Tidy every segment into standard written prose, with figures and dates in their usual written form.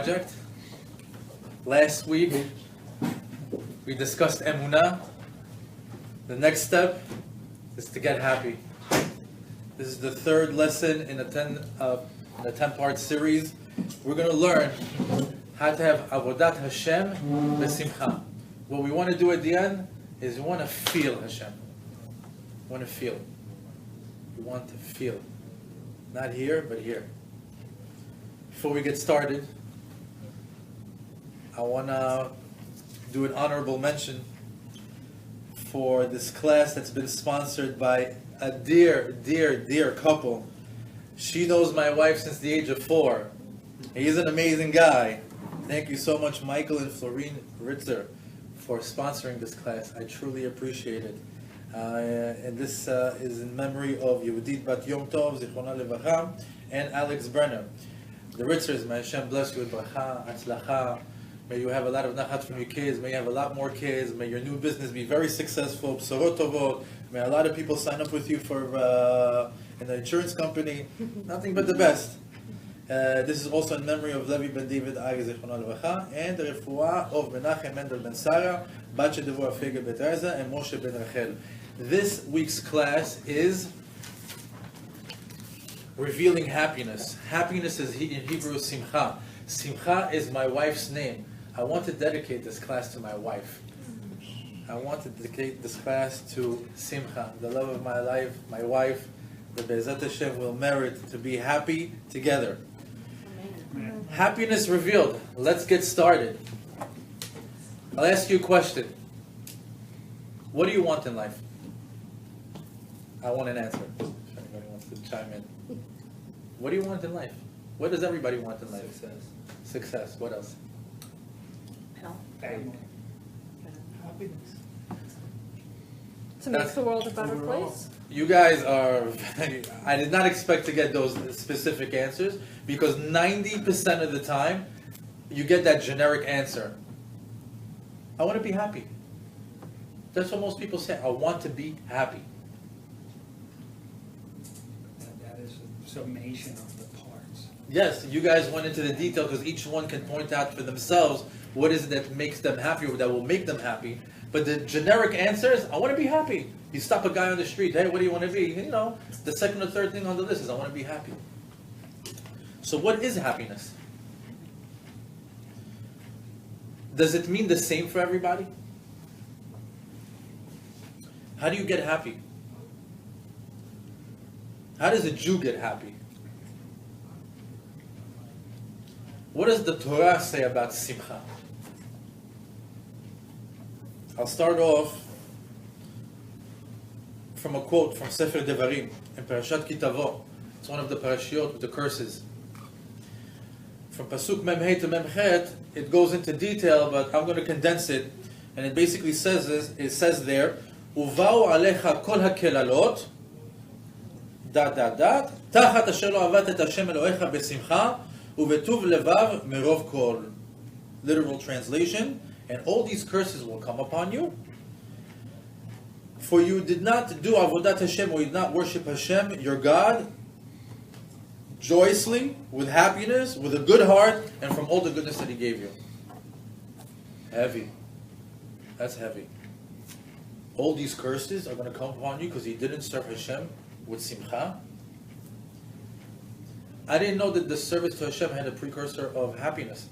Project. Last week, we discussed Emunah. The next step is to get happy. This is the third lesson in a 10-part series. We're going to learn how to have Avodat Hashem Simcha. What we want to do at the end is we want to feel Hashem. We want to feel. We want to feel. Not here, but here. Before we get started, I want to do an honorable mention for this class that's been sponsored by a dear, dear, dear couple. She knows my wife since the age of 4. He's an amazing guy. Thank you so much, Michael and Florine Ritzer, for sponsoring this class. I truly appreciate it. And this is in memory of Yehudit Bat Yom Tov, Zichrona Levacha, and Alex Brenner. The Ritzers, may Hashem bless you with bracha, atzlacha. May you have a lot of nachat from your kids. May you have a lot more kids. May your new business be very successful. Bsorot tovot. May a lot of people sign up with you for in the insurance company. Nothing but the best. This is also in memory of Levi ben David Ari Zichrona Levacha, and the refuah of Menachem Mendel ben Sarah, Bat Shedevor Afega bet Erza, and Moshe ben Rachel. This week's class is revealing happiness. Happiness is in Hebrew Simcha. Simcha is my wife's name. I want to dedicate this class to my wife. I want to dedicate this class to Simcha, the love of my life, my wife. The Be'ezat Hashem will merit to be happy together. Amen. Happiness revealed. Let's get started. I'll ask you a question. What do you want in life? I want an answer. If anybody wants to chime in. What do you want in life? What does everybody want in life? Success. What else? Health. Happiness. To make the world a better place? You guys are I did not expect to get those specific answers, because 90% of the time you get that generic answer. I want to be happy. That's what most people say. I want to be happy. That is a summation of the parts. Yes, you guys went into the detail because each one can point out for themselves what is it that makes them happy or that will make them happy. But the generic answer is, I want to be happy. You stop a guy on the street, hey, what do you want to be? You know, the second or third thing on the list is, I want to be happy. So what is happiness? Does it mean the same for everybody? How do you get happy? How does a Jew get happy? What does the Torah say about Simcha? I'll start off from a quote from Sefer Devarim in Parashat Kitavo. It's one of the parashiot with the curses. From Pasuk Mem-Hey to Mem-Chet, it goes into detail, but I'm going to condense it. And it basically says this. It says there, Uvau alecha kol hakelalot, tachat asher lo avat et Hashem Elohecha besimcha, uvetuv levav merov kol. Literal translation. And all these curses will come upon you. For you did not do Avodat Hashem, or you did not worship Hashem, your God, joyously, with happiness, with a good heart, and from all the goodness that He gave you. Heavy. That's heavy. All these curses are going to come upon you because you didn't serve Hashem with Simcha. I didn't know that the service to Hashem had a precursor of happiness.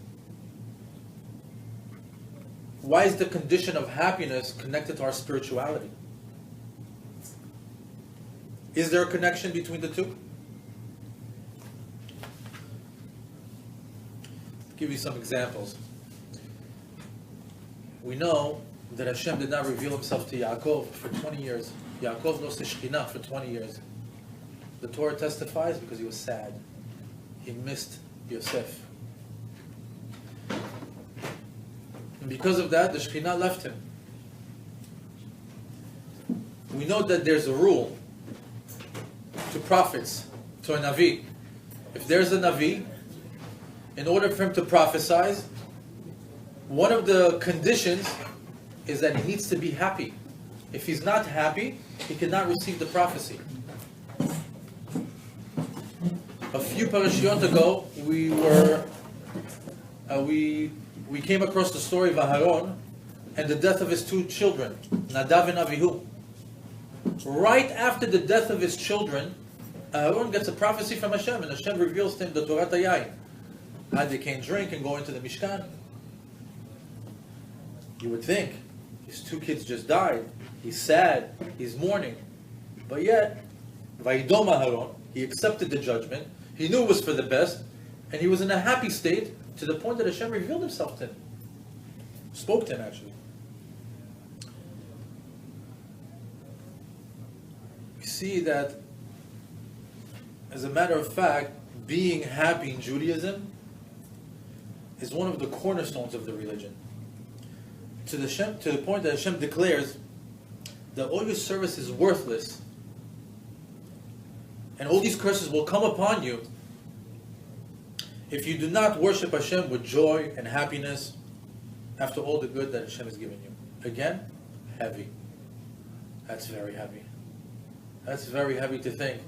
Why is the condition of happiness connected to our spirituality? Is there a connection between the two? I'll give you some examples. We know that Hashem did not reveal Himself to Yaakov for 20 years. Yaakov lost his Shekhinah for 20 years. The Torah testifies because he was sad. He missed Yosef. And because of that, the Shekhinah left him. We know that there's a rule to prophets, to a Navi. If there's a Navi, in order for him to prophesy, one of the conditions is that he needs to be happy. If he's not happy, he cannot receive the prophecy. A few parashiyot ago, we were we came across the story of Aharon and the death of his two children, Nadav and Avihu. Right after the death of his children, Aharon gets a prophecy from Hashem, and Hashem reveals to him the Torah Yain. How they can't drink and go into the Mishkan. You would think, his two kids just died, he's sad, he's mourning. But yet, Vayidom Aharon, he accepted the judgment, he knew it was for the best, and he was in a happy state to the point that Hashem revealed himself to him. Spoke to him, actually. We see that, as a matter of fact, being happy in Judaism is one of the cornerstones of the religion. To the point that Hashem declares that all your service is worthless, and all these curses will come upon you if you do not worship Hashem with joy and happiness after all the good that Hashem has given you. Again, heavy. That's very heavy. That's very heavy to think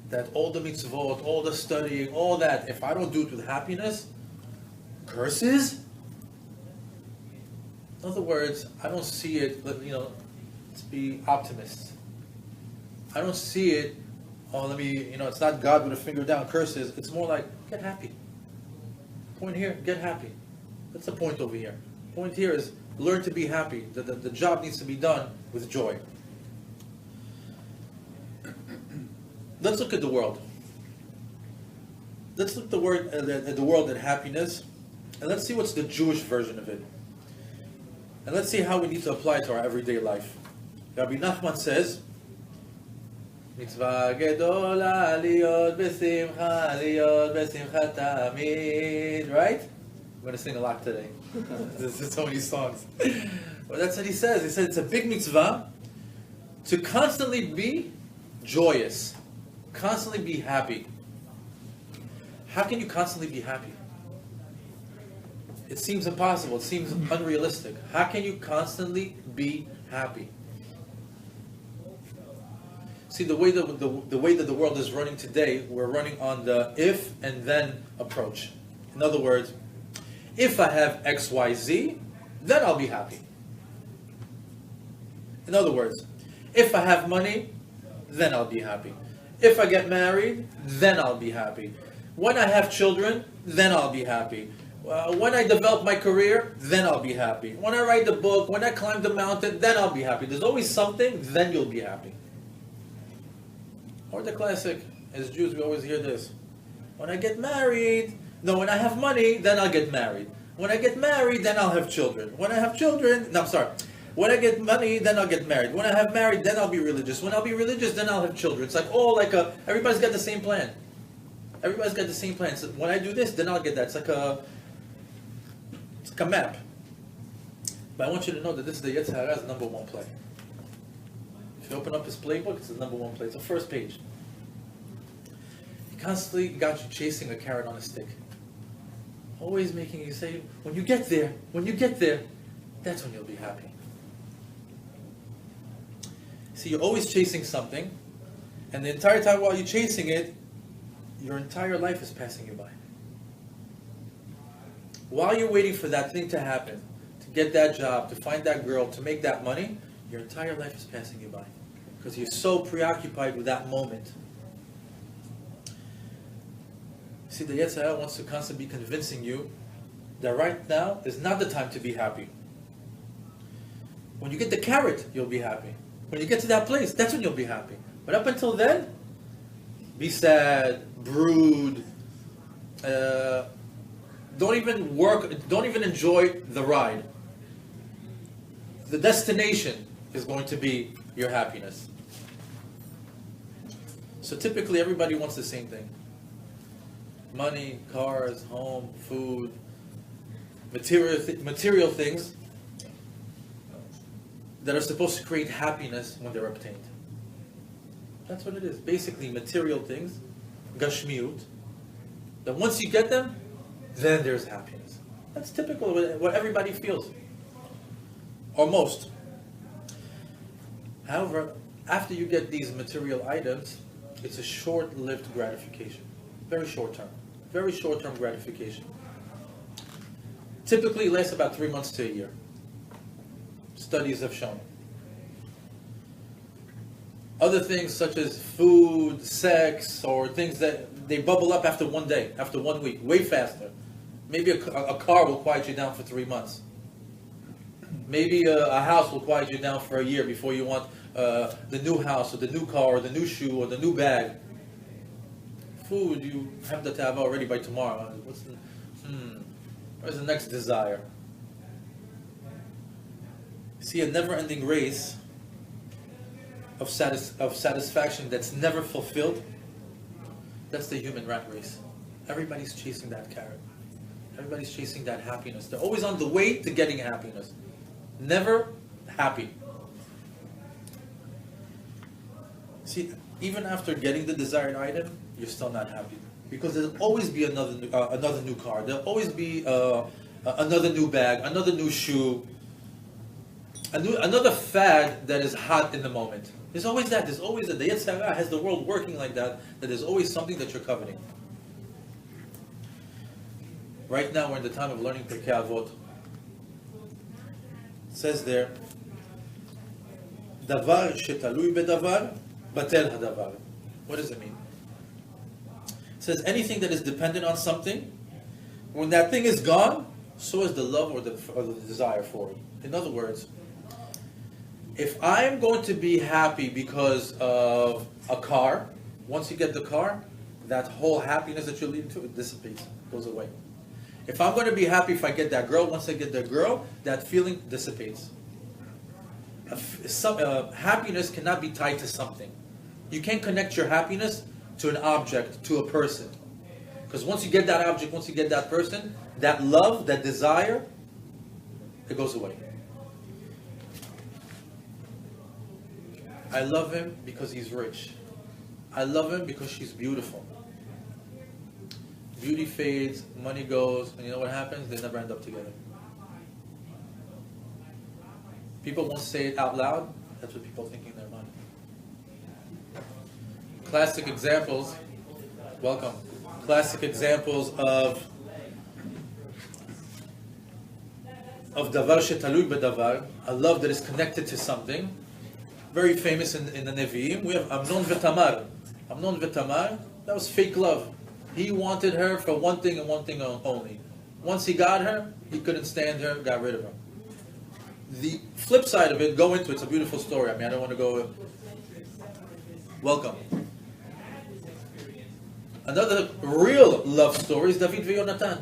that all the mitzvot, all the studying, all that, if I don't do it with happiness, curses? In other words, I don't see it, let's be optimists. I don't see it, it's not God with a finger down, curses. It's more like, get happy. Point here, get happy. That's the point over here. Point here is, learn to be happy. The job needs to be done with joy. Let's look at the world. Let's look at the world at happiness, and let's see what's the Jewish version of it. And let's see how we need to apply it to our everyday life. Rabbi Nachman says, Mitzvah gedola liot besimcha tamid. Right? I'm going to sing a lot today. There's so many songs. Well, that's what he says. He said it's a big mitzvah to constantly be joyous. Constantly be happy. How can you constantly be happy? It seems impossible. It seems unrealistic. How can you constantly be happy? See, the way that the world is running today, we're running on the if and then approach. In other words, if I have X, Y, Z, then I'll be happy. In other words, if I have money, then I'll be happy. If I get married, then I'll be happy. When I have children, then I'll be happy. When I develop my career, then I'll be happy. When I write the book, when I climb the mountain, then I'll be happy. There's always something, then you'll be happy. Or the classic, as Jews we always hear this. When I get married, when I have money, then I'll get married. When I get married, then I'll have children. When I have children, when I get money, then I'll get married. When I have married, then I'll be religious. When I'll be religious, then I'll have children. It's everybody's got the same plan. Everybody's got the same plan. So when I do this, then I'll get that. It's like a map. But I want you to know that this is the Yetzer Hara's number one play. If you open up his playbook, it's the number one play. It's the first page. He constantly got you chasing a carrot on a stick. Always making you say, when you get there, that's when you'll be happy. See, you're always chasing something, and the entire time while you're chasing it, your entire life is passing you by. While you're waiting for that thing to happen, to get that job, to find that girl, to make that money, your entire life is passing you by. Because you're so preoccupied with that moment. See, the Yetzer Hara wants to constantly be convincing you that right now is not the time to be happy. When you get the carrot, you'll be happy. When you get to that place, that's when you'll be happy. But up until then, be sad, brood, don't even work, don't even enjoy the ride. The destination is going to be your happiness. So typically everybody wants the same thing. Money, cars, home, food, material things that are supposed to create happiness when they're obtained. That's what it is. Basically material things, gashmiut, that once you get them, then there's happiness. That's typical of what everybody feels. Or most. However, after you get these material items, it's a short-lived gratification. Very short-term. Very short-term gratification. Typically, it lasts about 3 months to a year. Studies have shown. Other things such as food, sex, or things that they bubble up after 1 day, after 1 week, way faster. Maybe a car will quiet you down for 3 months. Maybe a house will quiet you down for a year before you want the new house, or the new car, or the new shoe, or the new bag. Food, you have to have already by tomorrow. Where's the next desire? See, a never-ending race of satisfaction that's never fulfilled. That's the human rat race. Everybody's chasing that carrot. Everybody's chasing that happiness. They're always on the way to getting happiness. Never happy. See, even after getting the desired item, you're still not happy. Because there'll always be another new car. There'll always be another new bag, another new shoe, another fad that is hot in the moment. There's always that. There's always that. The Yetzer Hara has the world working like that, that there's always something that you're coveting. Right now we're in the time of learning Pirkei Avot. It says there, Davar shetalui bedavar, batel hadavar. What does it mean? It says anything that is dependent on something, when that thing is gone, so is the love or the desire for it. In other words, if I'm going to be happy because of a car, once you get the car, that whole happiness that you're leading to, it dissipates, goes away. If I'm going to be happy if I get that girl, once I get that girl, that feeling dissipates. Happiness cannot be tied to something. You can't connect your happiness to an object, to a person. Because once you get that object, once you get that person, that love, that desire, it goes away. I love him because he's rich. I love him because she's beautiful. Beauty fades, money goes, and you know what happens? They never end up together. People won't say it out loud. That's what people think in their mind. Classic examples, welcome. Classic examples of davar shetalui bedavar, a love that is connected to something. Very famous in the Nevi'im. We have Amnon v'Tamar. Amnon v'Tamar, that was fake love. He wanted her for one thing and one thing only. Once he got her, he couldn't stand her, got rid of her. The flip side of it, go into it, it's a beautiful story. I mean, I don't want to go... Welcome. Another real love story is David v'Yonatan.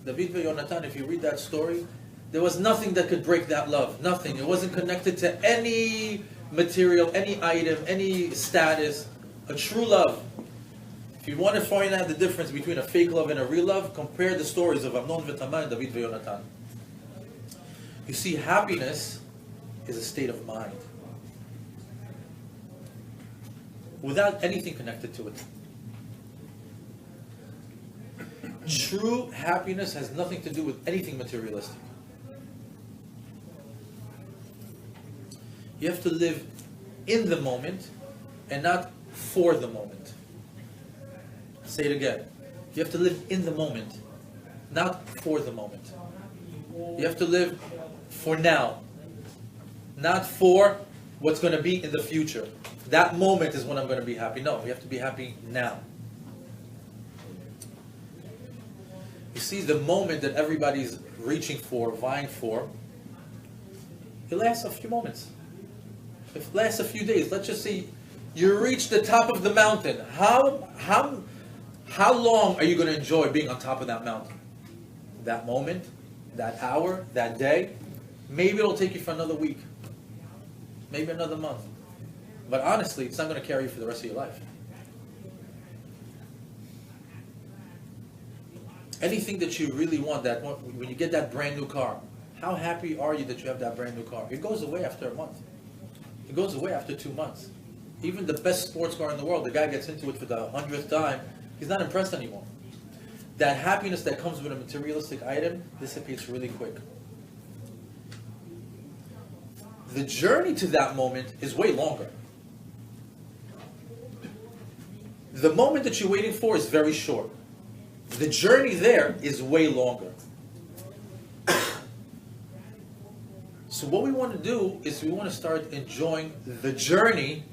David v'Yonatan, if you read that story, there was nothing that could break that love. Nothing. It wasn't connected to any material, any item, any status. A true love. If you want to find out the difference between a fake love and a real love, compare the stories of Amnon v'Tamar and David v'Yonatan. You see, happiness is a state of mind, without anything connected to it. True happiness has nothing to do with anything materialistic. You have to live in the moment and not for the moment. I'll say it again. You have to live in the moment, not for the moment. You have to live for now, not for what's going to be in the future. That moment is when I'm going to be happy. No, you have to be happy now. You see, the moment that everybody's reaching for, vying for, it lasts a few moments. It lasts a few days. Let's just say you reach the top of the mountain. How long are you going to enjoy being on top of that mountain? That moment, that hour, that day? Maybe it'll take you for another week. Maybe another month. But honestly, it's not going to carry you for the rest of your life. Anything that you really want, that when you get that brand new car, how happy are you that you have that brand new car? It goes away after a month. It goes away after 2 months. Even the best sports car in the world, the guy gets into it for the 100th time, he's not impressed anymore. That happiness that comes with a materialistic item dissipates really quick. The journey to that moment is way longer. The moment that you're waiting for is very short. The journey there is way longer. So what we want to do is we want to start enjoying the journey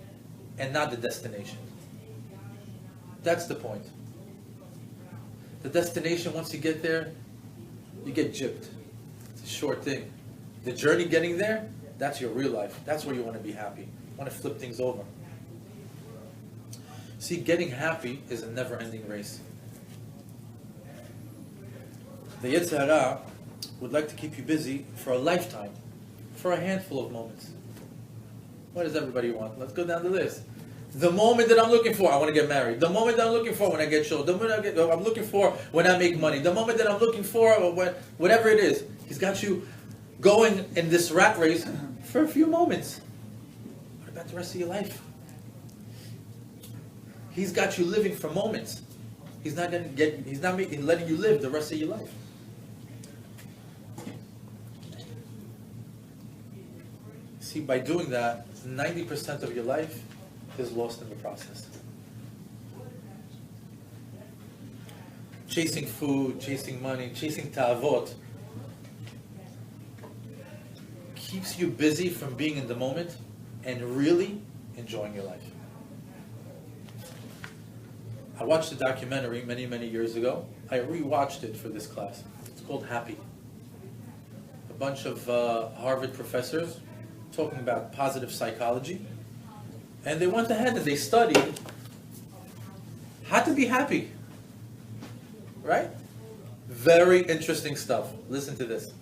and not the destination. That's the point. The destination, once you get there, you get gypped. It's a short thing. The journey getting there, that's your real life. That's where you want to be happy. You want to flip things over. See, getting happy is a never-ending race. The Yetzer Hara would like to keep you busy for a lifetime, for a handful of moments. What does everybody want? Let's go down the list. The moment that I'm looking for, I want to get married. The moment that I'm looking for when I get children. The moment I'm looking for when I make money. The moment that I'm looking for, or whatever it is. He's got you going in this rat race for a few moments. What about the rest of your life? He's got you living for moments. He's not letting you live the rest of your life. See, by doing that, 90% of your life is lost in the process. Chasing food, chasing money, chasing ta'avot keeps you busy from being in the moment and really enjoying your life. I watched a documentary many, many years ago. I rewatched it for this class. It's called Happy. A bunch of Harvard professors talking about positive psychology. And they went ahead and they studied how to be happy. Right? Very interesting stuff. Listen to this.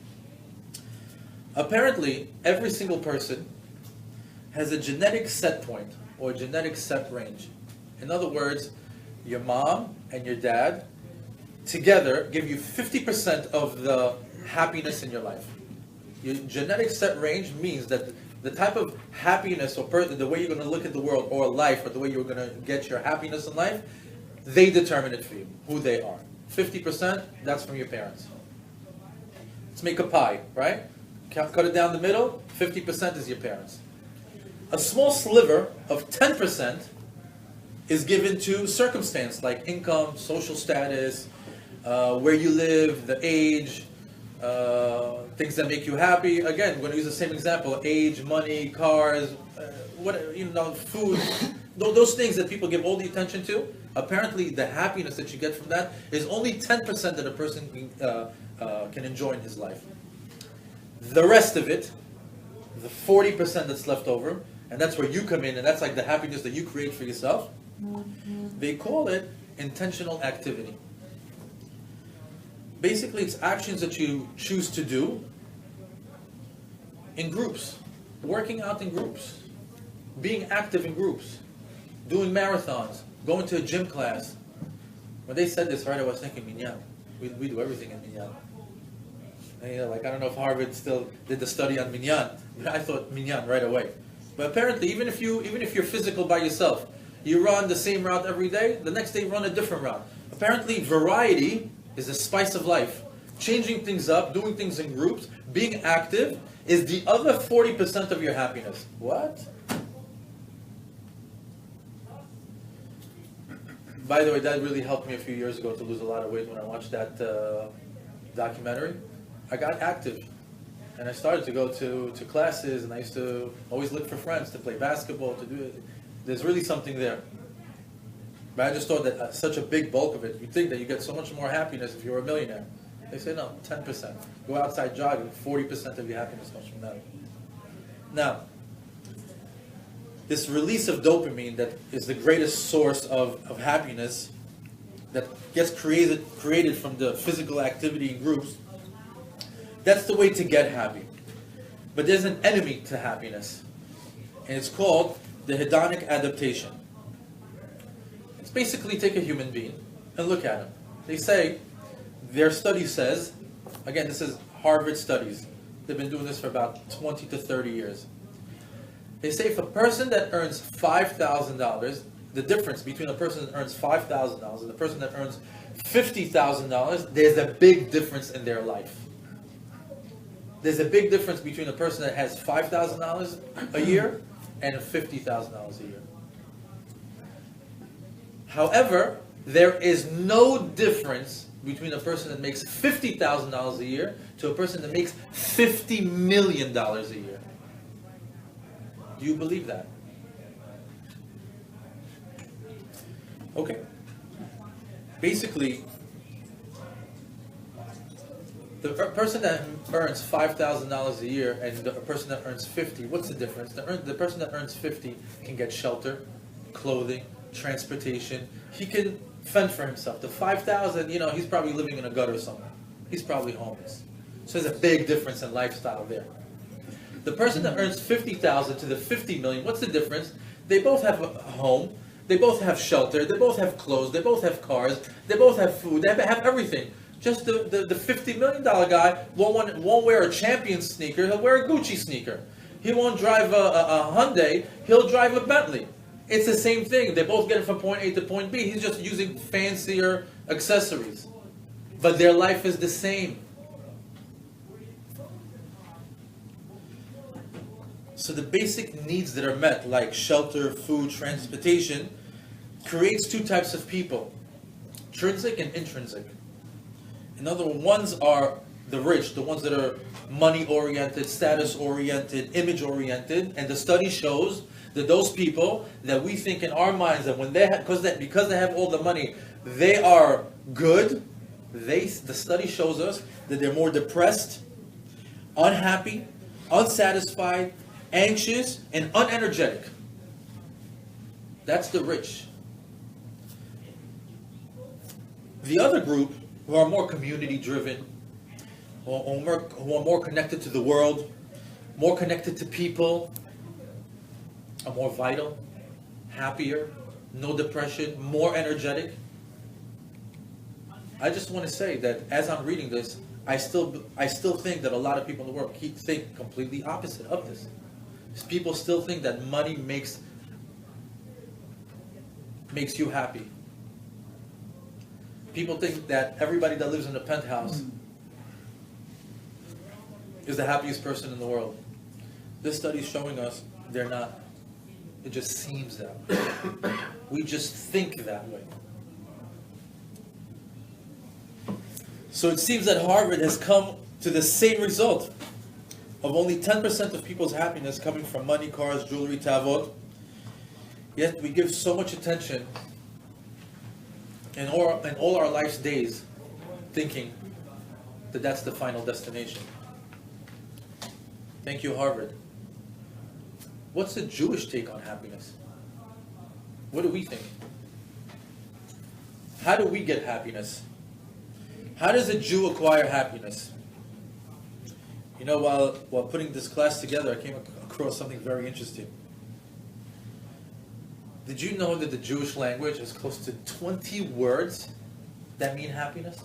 Apparently, every single person has a genetic set point or a genetic set range. In other words, your mom and your dad together give you 50% of the happiness in your life. Your genetic set range means that the type of happiness or the way you're going to look at the world or life or the way you're going to get your happiness in life, they determine it for you, who they are. 50%, that's from your parents. Let's make a pie, right? Cut it down the middle, 50% is your parents. A small sliver of 10% is given to circumstance like income, social status, where you live, the age, things that make you happy. Again, we're going to use the same example: age, money, cars, food. Those things that people give all the attention to. Apparently, the happiness that you get from that is only 10% that a person can enjoy in his life. The rest of it, the 40% that's left over, and that's where you come in, and that's like the happiness that you create for yourself. They call it intentional activity. Basically, it's actions that you choose to do in groups, working out in groups, being active in groups, doing marathons, going to a gym class. When they said this, right, I was thinking minyan. We do everything in minyan. And, I don't know if Harvard still did the study on minyan, but I thought minyan right away. But apparently, even if you're physical by yourself, you run the same route every day, the next day you run a different route. Apparently, variety is the spice of life. Changing things up, doing things in groups, being active is the other 40% of your happiness. What? By the way, that really helped me a few years ago to lose a lot of weight when I watched that documentary. I got active. And I started to go to classes, and I used to always look for friends to play basketball, to do it. There's really something there. But I just thought that such a big bulk of it, you'd think that you get so much more happiness if you were a millionaire. They say no, 10%. Go outside jogging, 40% of your happiness comes from that. Now, this release of dopamine that is the greatest source of happiness that gets created from the physical activity in groups, that's the way to get happy. But there's an enemy to happiness, and it's called the hedonic adaptation. It's basically take a human being and look at him. They say, their study says, again, this is Harvard studies. They've been doing this for about 20 to 30 years. They say if a person that earns $5,000, the difference between a person that earns $5,000 and the person that earns $50,000, there's a big difference in their life. There's a big difference between a person that has $5,000 a year and $50,000 a year. However, there is no difference between a person that makes $50,000 a year to a person that makes $50 million a year. Do you believe that? Okay. Basically, the person that earns $5,000 a year and the person that earns 50, what's the difference? The person that earns 50 can get shelter, clothing, transportation. He can fend for himself. The 5,000, he's probably living in a gutter somewhere. He's probably homeless. So there's a big difference in lifestyle there. The person that earns 50,000 to the 50 million, what's the difference? They both have a home, they both have shelter, they both have clothes, they both have cars, they both have food, they have everything. Just the $50 million guy won't wear a Champion sneaker, he'll wear a Gucci sneaker. He won't drive a Hyundai, he'll drive a Bentley. It's the same thing. They both get it from point A to point B. He's just using fancier accessories. But their life is the same. So the basic needs that are met, like shelter, food, transportation, creates two types of people. Intrinsic and intrinsic. In other words, ones are the rich, the ones that are money-oriented, status-oriented, image-oriented, and the study shows that those people that we think in our minds that when they have, because they have all the money, they are good. The study shows us that they're more depressed, unhappy, unsatisfied, anxious, and unenergetic. That's the rich. The other group, who are more community-driven, who are more connected to the world, more connected to people, are more vital, happier, no depression, more energetic. I just want to say that as I'm reading this, I still think that a lot of people in the world think completely opposite of this. People still think that money makes you happy. People think that everybody that lives in a penthouse is the happiest person in the world. This study is showing us they're not. It just seems that way. We just think that way. So it seems that Harvard has come to the same result of only 10% of people's happiness coming from money, cars, jewelry, tavot. Yet we give so much attention in all our life's days thinking that that's the final destination. Thank you, Harvard. What's the Jewish take on happiness? What do we think? How do we get happiness? How does a Jew acquire happiness? While putting this class together, I came across something very interesting. Did you know that the Jewish language has close to 20 words that mean happiness?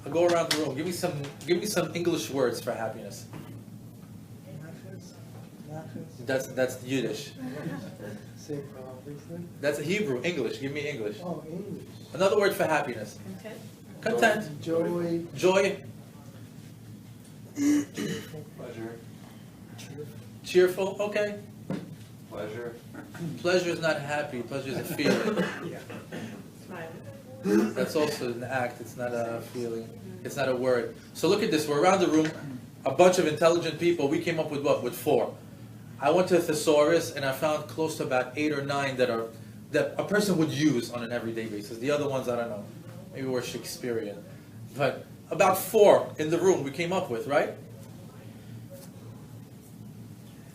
I'll go around the room. Give me some English words for happiness. That's Yiddish. That's Hebrew. English. Give me English. Oh, English. Another word for happiness. Content. Joy. Joy. Pleasure. Cheerful. Okay. Pleasure. Pleasure is not happy. Pleasure is a feeling. That's also an act. It's not a feeling. It's not a word. So look at this. We're around the room. A bunch of intelligent people. We came up with what? With 4. I went to a thesaurus and I found close to about 8 or 9 that a person would use on an everyday basis. The other ones, I don't know. Maybe we're Shakespearean. But about 4 in the room we came up with, right?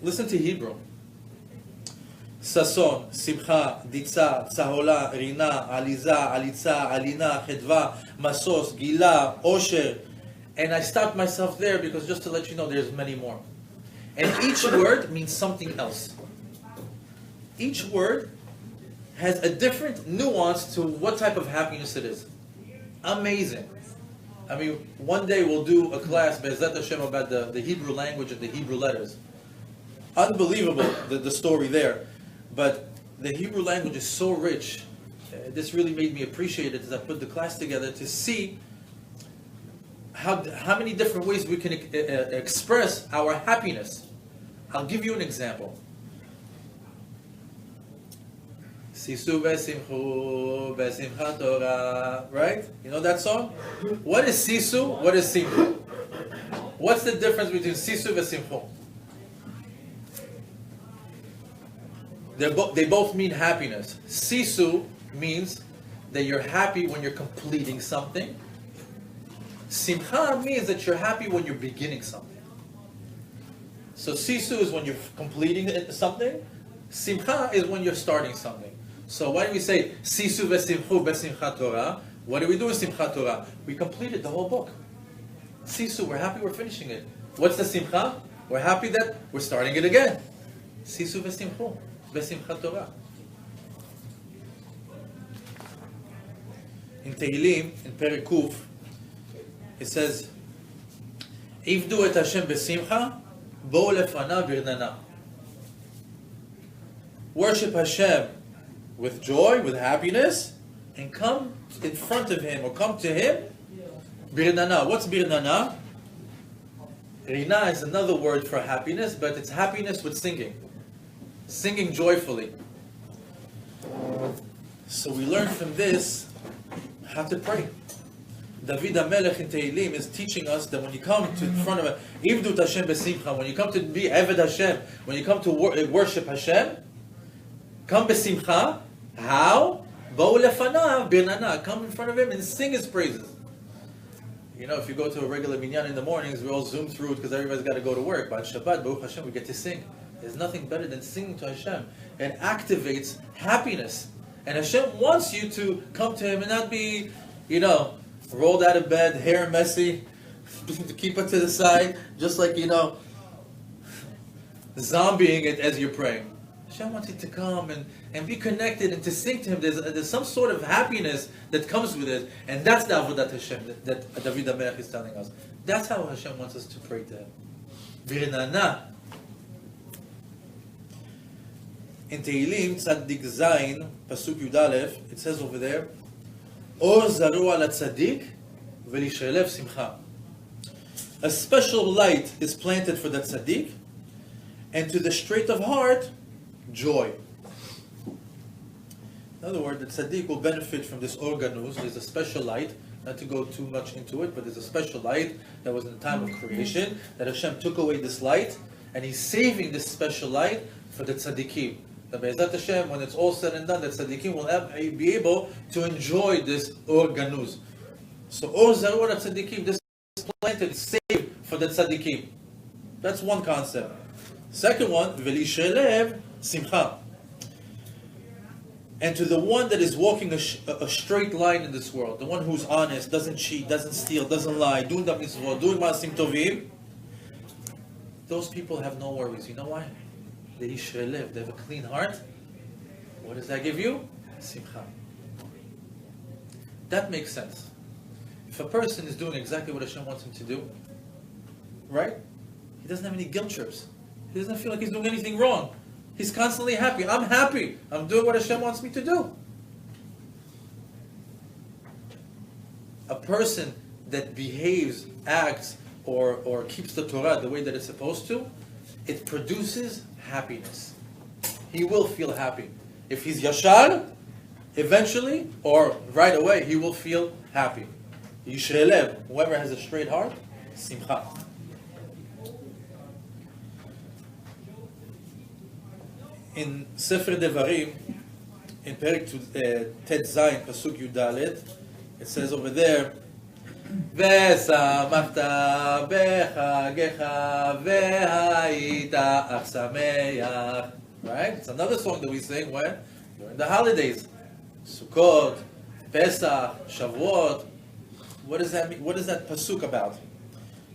Listen to Hebrew. Sason, Simcha, Ditza, Tzahola, Rina, Aliza, Alitza, Alina, Chedva, Masos, Gila, Osher. And I stopped myself there because just to let you know there's many more. And each word means something else. Each word has a different nuance to what type of happiness it is. Amazing. I mean, one day we'll do a class, Avodat Hashem, about the Hebrew language and the Hebrew letters. Unbelievable, the story there. But the Hebrew language is so rich. This really made me appreciate it as I put the class together to see how many different ways we can express our happiness. I'll give you an example. Sisu v'simchu v'simchat Torah. Right? You know that song? What is sisu? What is simcha? What's the difference between sisu v'simchu? They both mean happiness. Sisu means that you're happy when you're completing something. Simcha means that you're happy when you're beginning something. So sisu is when you're completing something. Simcha is when you're starting something. So why do we say sisu v'simchu v'simchat Torah? What do we do with Simchat Torah? We completed the whole book. Sisu, we're happy we're finishing it. What's the simcha? We're happy that we're starting it again. Sisu v'simchu v'simchat Torah. In Tehillim, in Perek Kuf, it says, "Ivdu et Hashem b'simcha, bo'u lefanav birnana." Worship Hashem with joy, with happiness, and come in front of Him, or come to Him, birnana. What's birnana? Rina is another word for happiness, but it's happiness with singing. Singing joyfully. So we learn from this how to pray. David HaMelech in Tehillim is teaching us that when you come to in front of Ivdut Hashem b'simcha, when you come to be Eved Hashem, when you come to worship Hashem, come b'simcha. How? Bo'u lefanav birnana. Come in front of Him and sing His praises. You know, if you go to a regular minyan in the mornings, we all zoom through it because everybody's got to go to work. But Shabbat, Baruch Hashem, we get to sing. There's nothing better than singing to Hashem. It activates happiness. And Hashem wants you to come to Him and not be, rolled out of bed, hair messy, to keep it to the side, just like, zombieing it as you're praying. Hashem wants you to come and be connected and to sing to Him. There's some sort of happiness that comes with it. And that's the Avodat Hashem that David HaMelech is telling us. That's how Hashem wants us to pray to Him. Birnana. In Tehillim, Tzaddik Zayin, Pasuk Yud Aleph, it says over there, Or zarua latzadik v'lishelev simcha. A special light is planted for the tzaddik, and to the straight of heart, joy. In other words, the tzaddik will benefit from this organus. There's a special light, not to go too much into it, but there's a special light that was in the time of creation, that Hashem took away this light, and He's saving this special light for the tzaddikim. The Be'ezat Hashem, when it's all said and done, the tzaddikim will be able to enjoy this organus. So, or zarur tzaddikim, this is planted, saved for the tzaddikim. That's one concept. Second one, v'lishelev simcha. And to the one that is walking a straight line in this world, the one who's honest, doesn't cheat, doesn't steal, doesn't lie, doing the mitzvot, doing ma'asim tovim, those people have no worries. You know why? They have a clean heart. What does that give you? Simcha. That makes sense. If a person is doing exactly what Hashem wants him to do, right? He doesn't have any guilt trips. He doesn't feel like he's doing anything wrong. He's constantly happy. I'm happy. I'm doing what Hashem wants me to do. A person that behaves, acts, or keeps the Torah the way that it's supposed to, it produces happiness. He will feel happy. If he's yashar, eventually, or right away, he will feel happy. Yishrelev, whoever has a straight heart, simcha. In Sefer Devarim, in Perek Tet Zayin, Pasuk Yudalet, it says over there, ושמחת בחגיך והיית אך שמח. Right? It's another song that we sing when? During the holidays. Sukkot, Pesach, Shavuot. What does that mean? What is that pasuk about?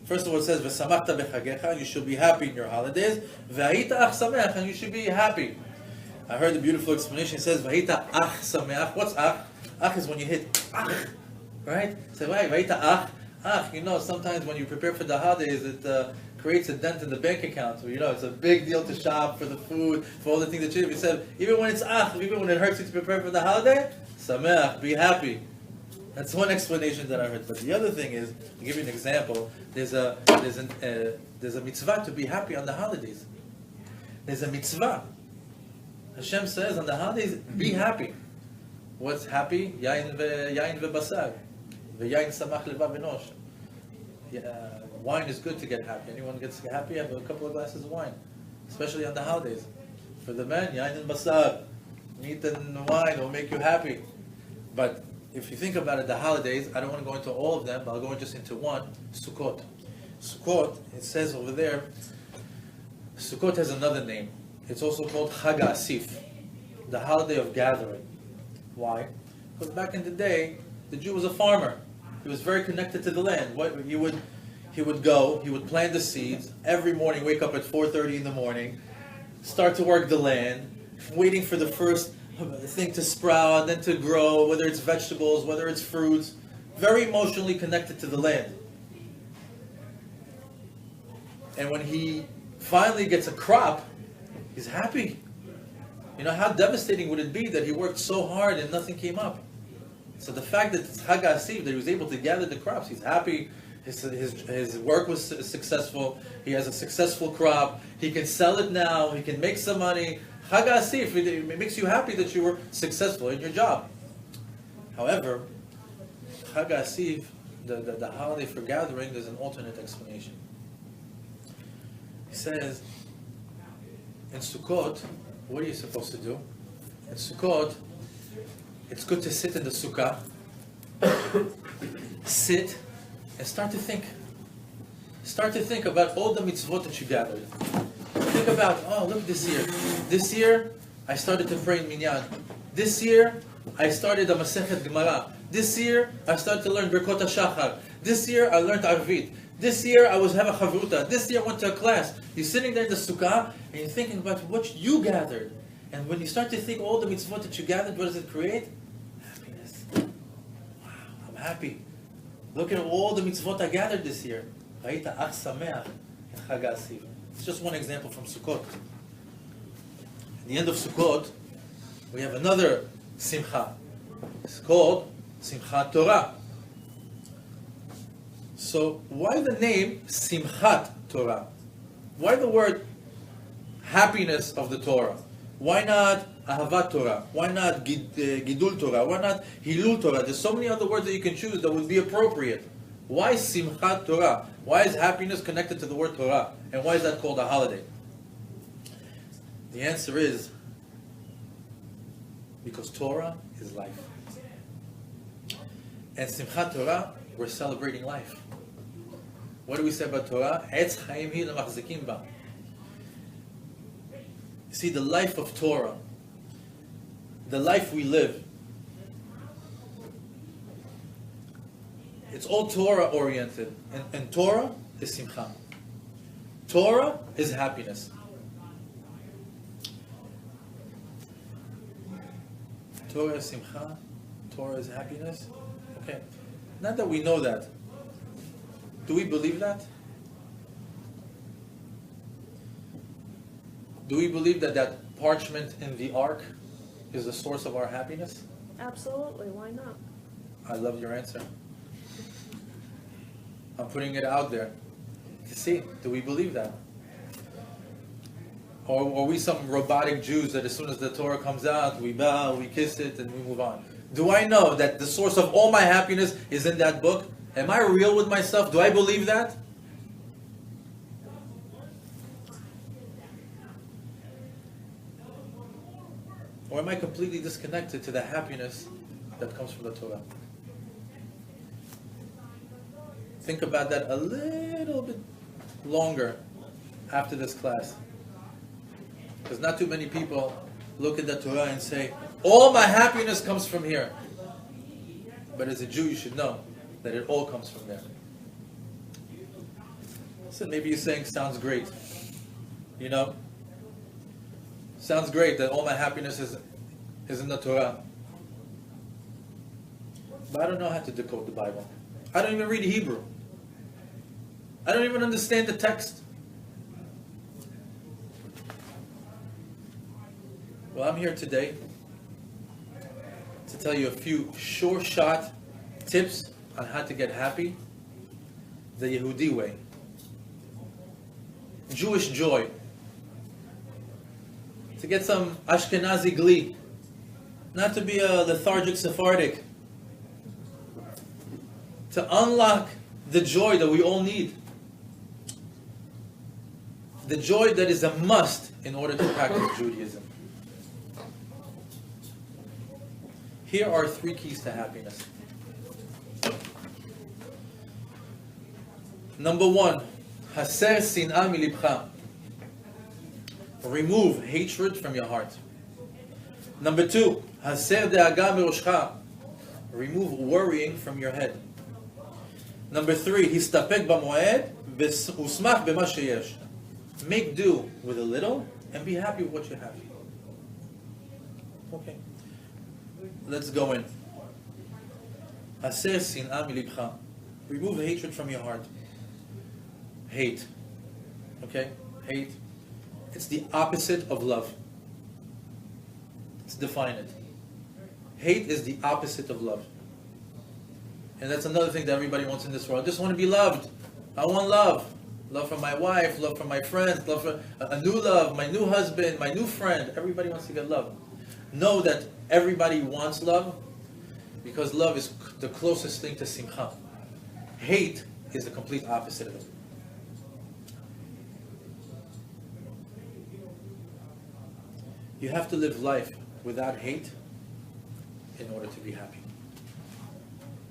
First of all, it says, ושמחת בחגיך, you should be happy in your holidays. והיית אך שמח, and you should be happy. I heard a beautiful explanation. It says, והיית אך שמח. What's ach? Ach is when you hit ach. Right? So, sometimes when you prepare for the holidays, it creates a dent in the bank account. So, it's a big deal to shop for the food, for all the things that you said. Even when it's even when it hurts you to prepare for the holiday, sameach, be happy. That's one explanation that I heard. But the other thing is, to give you an example, there's a mitzvah to be happy on the holidays. There's a mitzvah. Hashem says on the holidays, be happy. What's happy? Yain ve'basar. Ve'yain samach levav enosh. Wine is good to get happy. Anyone gets happy, have a couple of glasses of wine. Especially on the holidays. For the men, yain and basar. Meat and wine will make you happy. But if you think about it, the holidays, I don't want to go into all of them, but I'll go just into one, Sukkot. Sukkot, it says over there, Sukkot has another name. It's also called Chag HaAsif, the holiday of gathering. Why? Because back in the day, the Jew was a farmer. He was very connected to the land. He would go, he would plant the seeds, every morning wake up at 4:30 in the morning, start to work the land, waiting for the first thing to sprout, then to grow, whether it's vegetables, whether it's fruits, very emotionally connected to the land. And when he finally gets a crop, he's happy. You know, how devastating would it be that he worked so hard and nothing came up? So the fact that it's Chag HaAsif, that he was able to gather the crops, he's happy, his work was successful, he has a successful crop, he can sell it now, he can make some money. Chag HaAsif, it makes you happy that you were successful in your job. However, Chag HaAsif, the holiday for gathering, there's an alternate explanation. He says, in Sukkot, what are you supposed to do? In Sukkot, it's good to sit in the sukkah, sit, and start to think. Start to think about all the mitzvot that you gathered. Think about, oh, look this year. This year, I started to pray in Minyan. This year, I started a Masechet Gemara. This year, I started to learn Birkot HaShachar. This year, I learned Arvit. This year, I was having a Chavruta. This year, I went to a class. You're sitting there in the sukkah, and you're thinking about what you gathered. And when you start to think all the mitzvot that you gathered, what does it create? Happiness. Wow, I'm happy. Look at all the mitzvot I gathered this year. It's just one example from Sukkot. At the end of Sukkot, we have another Simcha. It's called Simchat Torah. So why the name Simchat Torah? Why the word happiness of the Torah? Why not Ahavat Torah? Why not Gidul Torah? Why not Hilul Torah? There's so many other words that you can choose that would be appropriate. Why Simchat Torah? Why is happiness connected to the word Torah? And why is that called a holiday? The answer is because Torah is life. And Simchat Torah, we're celebrating life. What do we say about Torah? Etz chaim hi lemachzikim ba. See, the life of Torah, the life we live, it's all Torah oriented. And Torah is Simcha. Torah is happiness. Torah is Simcha. Torah is happiness. Okay. Not that we know that. Do we believe that? Do we believe that that parchment in the ark is the source of our happiness? Absolutely, why not? I love your answer. I'm putting it out there to see, do we believe that? Or are we some robotic Jews that as soon as the Torah comes out, we bow, we kiss it, and we move on? Do I know that the source of all my happiness is in that book? Am I real with myself? Do I believe that? Or am I completely disconnected to the happiness that comes from the Torah? Think about that a little bit longer after this class. Because not too many people look at the Torah and say, all my happiness comes from here. But as a Jew, you should know that it all comes from there. So maybe you're saying, sounds great. You know? Sounds great that all my happiness is in the Torah. But I don't know how to decode the Bible. I don't even read Hebrew. I don't even understand the text. Well, I'm here today to tell you a few sure-shot tips on how to get happy the Yehudi way. Jewish joy. to get some Ashkenazi glee, not to be a lethargic Sephardic, to unlock the joy that we all need, the joy that is a must in order to practice Judaism. Here are 3 keys to happiness. Number 1, Haser sin'a milibcha. Remove hatred from your heart. Number 2, Haser de'aga miroshcha. Remove worrying from your head. Number 3, Histapek b'moed usmach b'ma sheyesh. Make do with a little and be happy with what you have. Okay. Let's go in. Haser sin'a milibcha. Remove hatred from your heart. Hate. Okay? Hate. It's the opposite of love. Let's define it. Hate is the opposite of love. And that's another thing that everybody wants in this world. I just want to be loved. I want love. Love from my wife, love from my friends, love for a new love, my new husband, my new friend. Everybody wants to get love. Know that everybody wants love because love is the closest thing to Simcha. Hate is the complete opposite of it. You have to live life without hate in order to be happy.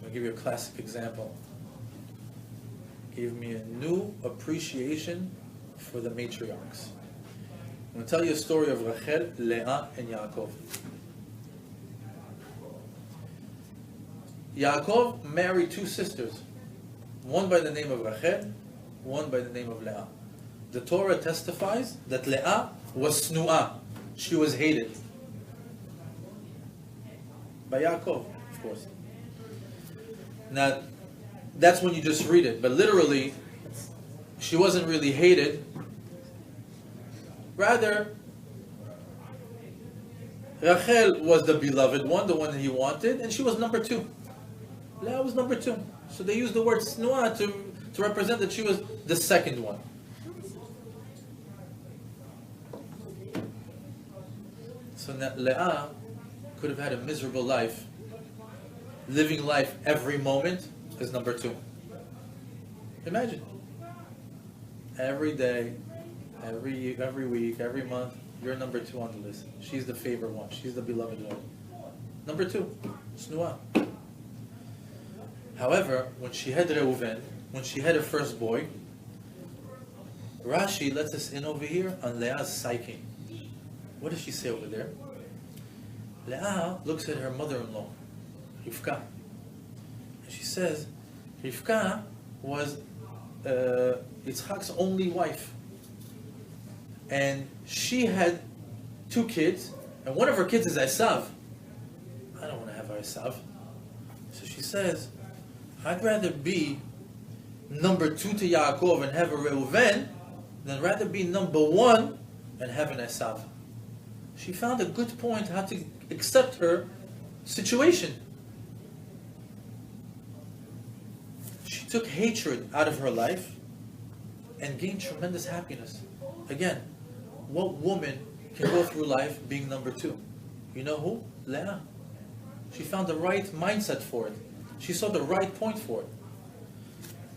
I'll give you a classic example. Gave me a new appreciation for the matriarchs. I'm going to tell you a story of Rachel, Leah, and Yaakov. Yaakov married 2 sisters, one by the name of Rachel, one by the name of Leah. The Torah testifies that Leah was snu'ah. She was hated. By Yaakov, of course. Now, that's when you just read it. But literally, she wasn't really hated. Rather, Rachel was the beloved one, the one that he wanted, and she was number 2. Leah was number 2. So they used the word snu'ah to represent that she was the second one. So that Leah could have had a miserable life, living life every moment as number 2. Imagine. Every day, every week, every month, you're number 2 on the list. She's the favorite one. She's the beloved one. Number 2, Snuah. However, when she had Reuven, when she had her first boy, Rashi lets us in over here on Leah's psyche. What does she say over there? Leah looks at her mother-in-law, Rivka. And she says, Rivka was Yitzchak's only wife. And she had 2 kids, and one of her kids is Esav. I don't want to have Esav. So she says, I'd rather be number 2 to Yaakov and have a Reuven than rather be number 1 and have an Esav. She found a good point how to accept her situation. She took hatred out of her life and gained tremendous happiness. Again, what woman can go through life being number 2? You know who? Leah. She found the right mindset for it. She saw the right point for it.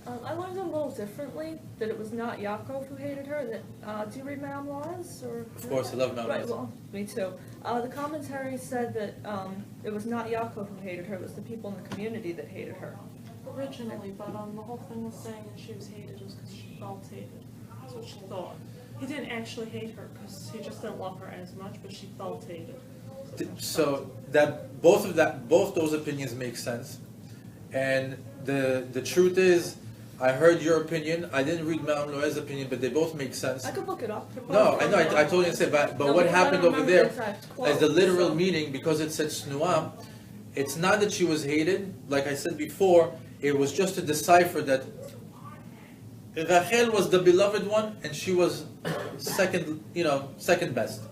I learned a little differently, that it was not Yaakov who hated her. That do you read Mount Laws? Of course, I love Mount Right, Laws. well, me too. The commentary said that it was not Yaakov who hated her, it was the people in the community that hated her. Originally, but the whole thing was saying that she was hated was because she felt hated. That's what she thought. He didn't actually hate her because he just didn't love her as much, but she felt hated. So that both those opinions make sense, and the truth is, I heard your opinion. I didn't read Mount Loez's opinion, but they both make sense. I could look it up. No, I know. I totally understand. But No, what because I happened don't over remember there, the exact quote, as the literal so- meaning, because it said Snuah, it's not that she was hated. Like I said before, it was just to decipher that Rachel was the beloved one, and she was second best.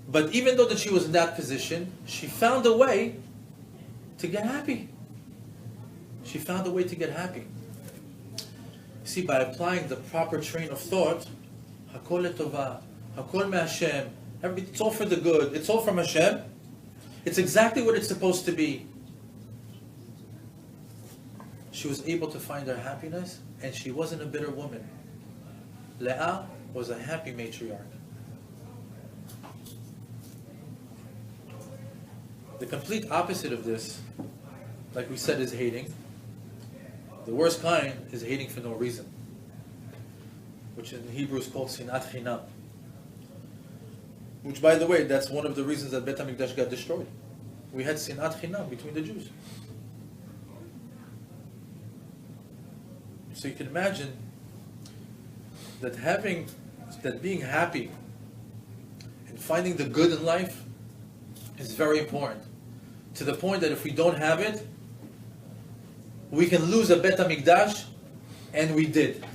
But even though that she was in that position, she found a way to get happy. She found a way to get happy. See, by applying the proper train of thought, Hakol Letovah, Hakol me'Hashem. It's all for the good. It's all from Hashem. It's exactly what it's supposed to be. She was able to find her happiness, and she wasn't a bitter woman. Leah was a happy matriarch. The complete opposite of this, like we said, is hating. The worst kind is hating for no reason, which in Hebrew is called sinat chinam. Which, by the way, that's one of the reasons that Beit HaMikdash got destroyed. We had sinat chinam between the Jews. So you can imagine that being happy and finding the good in life is very important. To the point that if we don't have it, we can lose a Beit HaMikdash, and we did.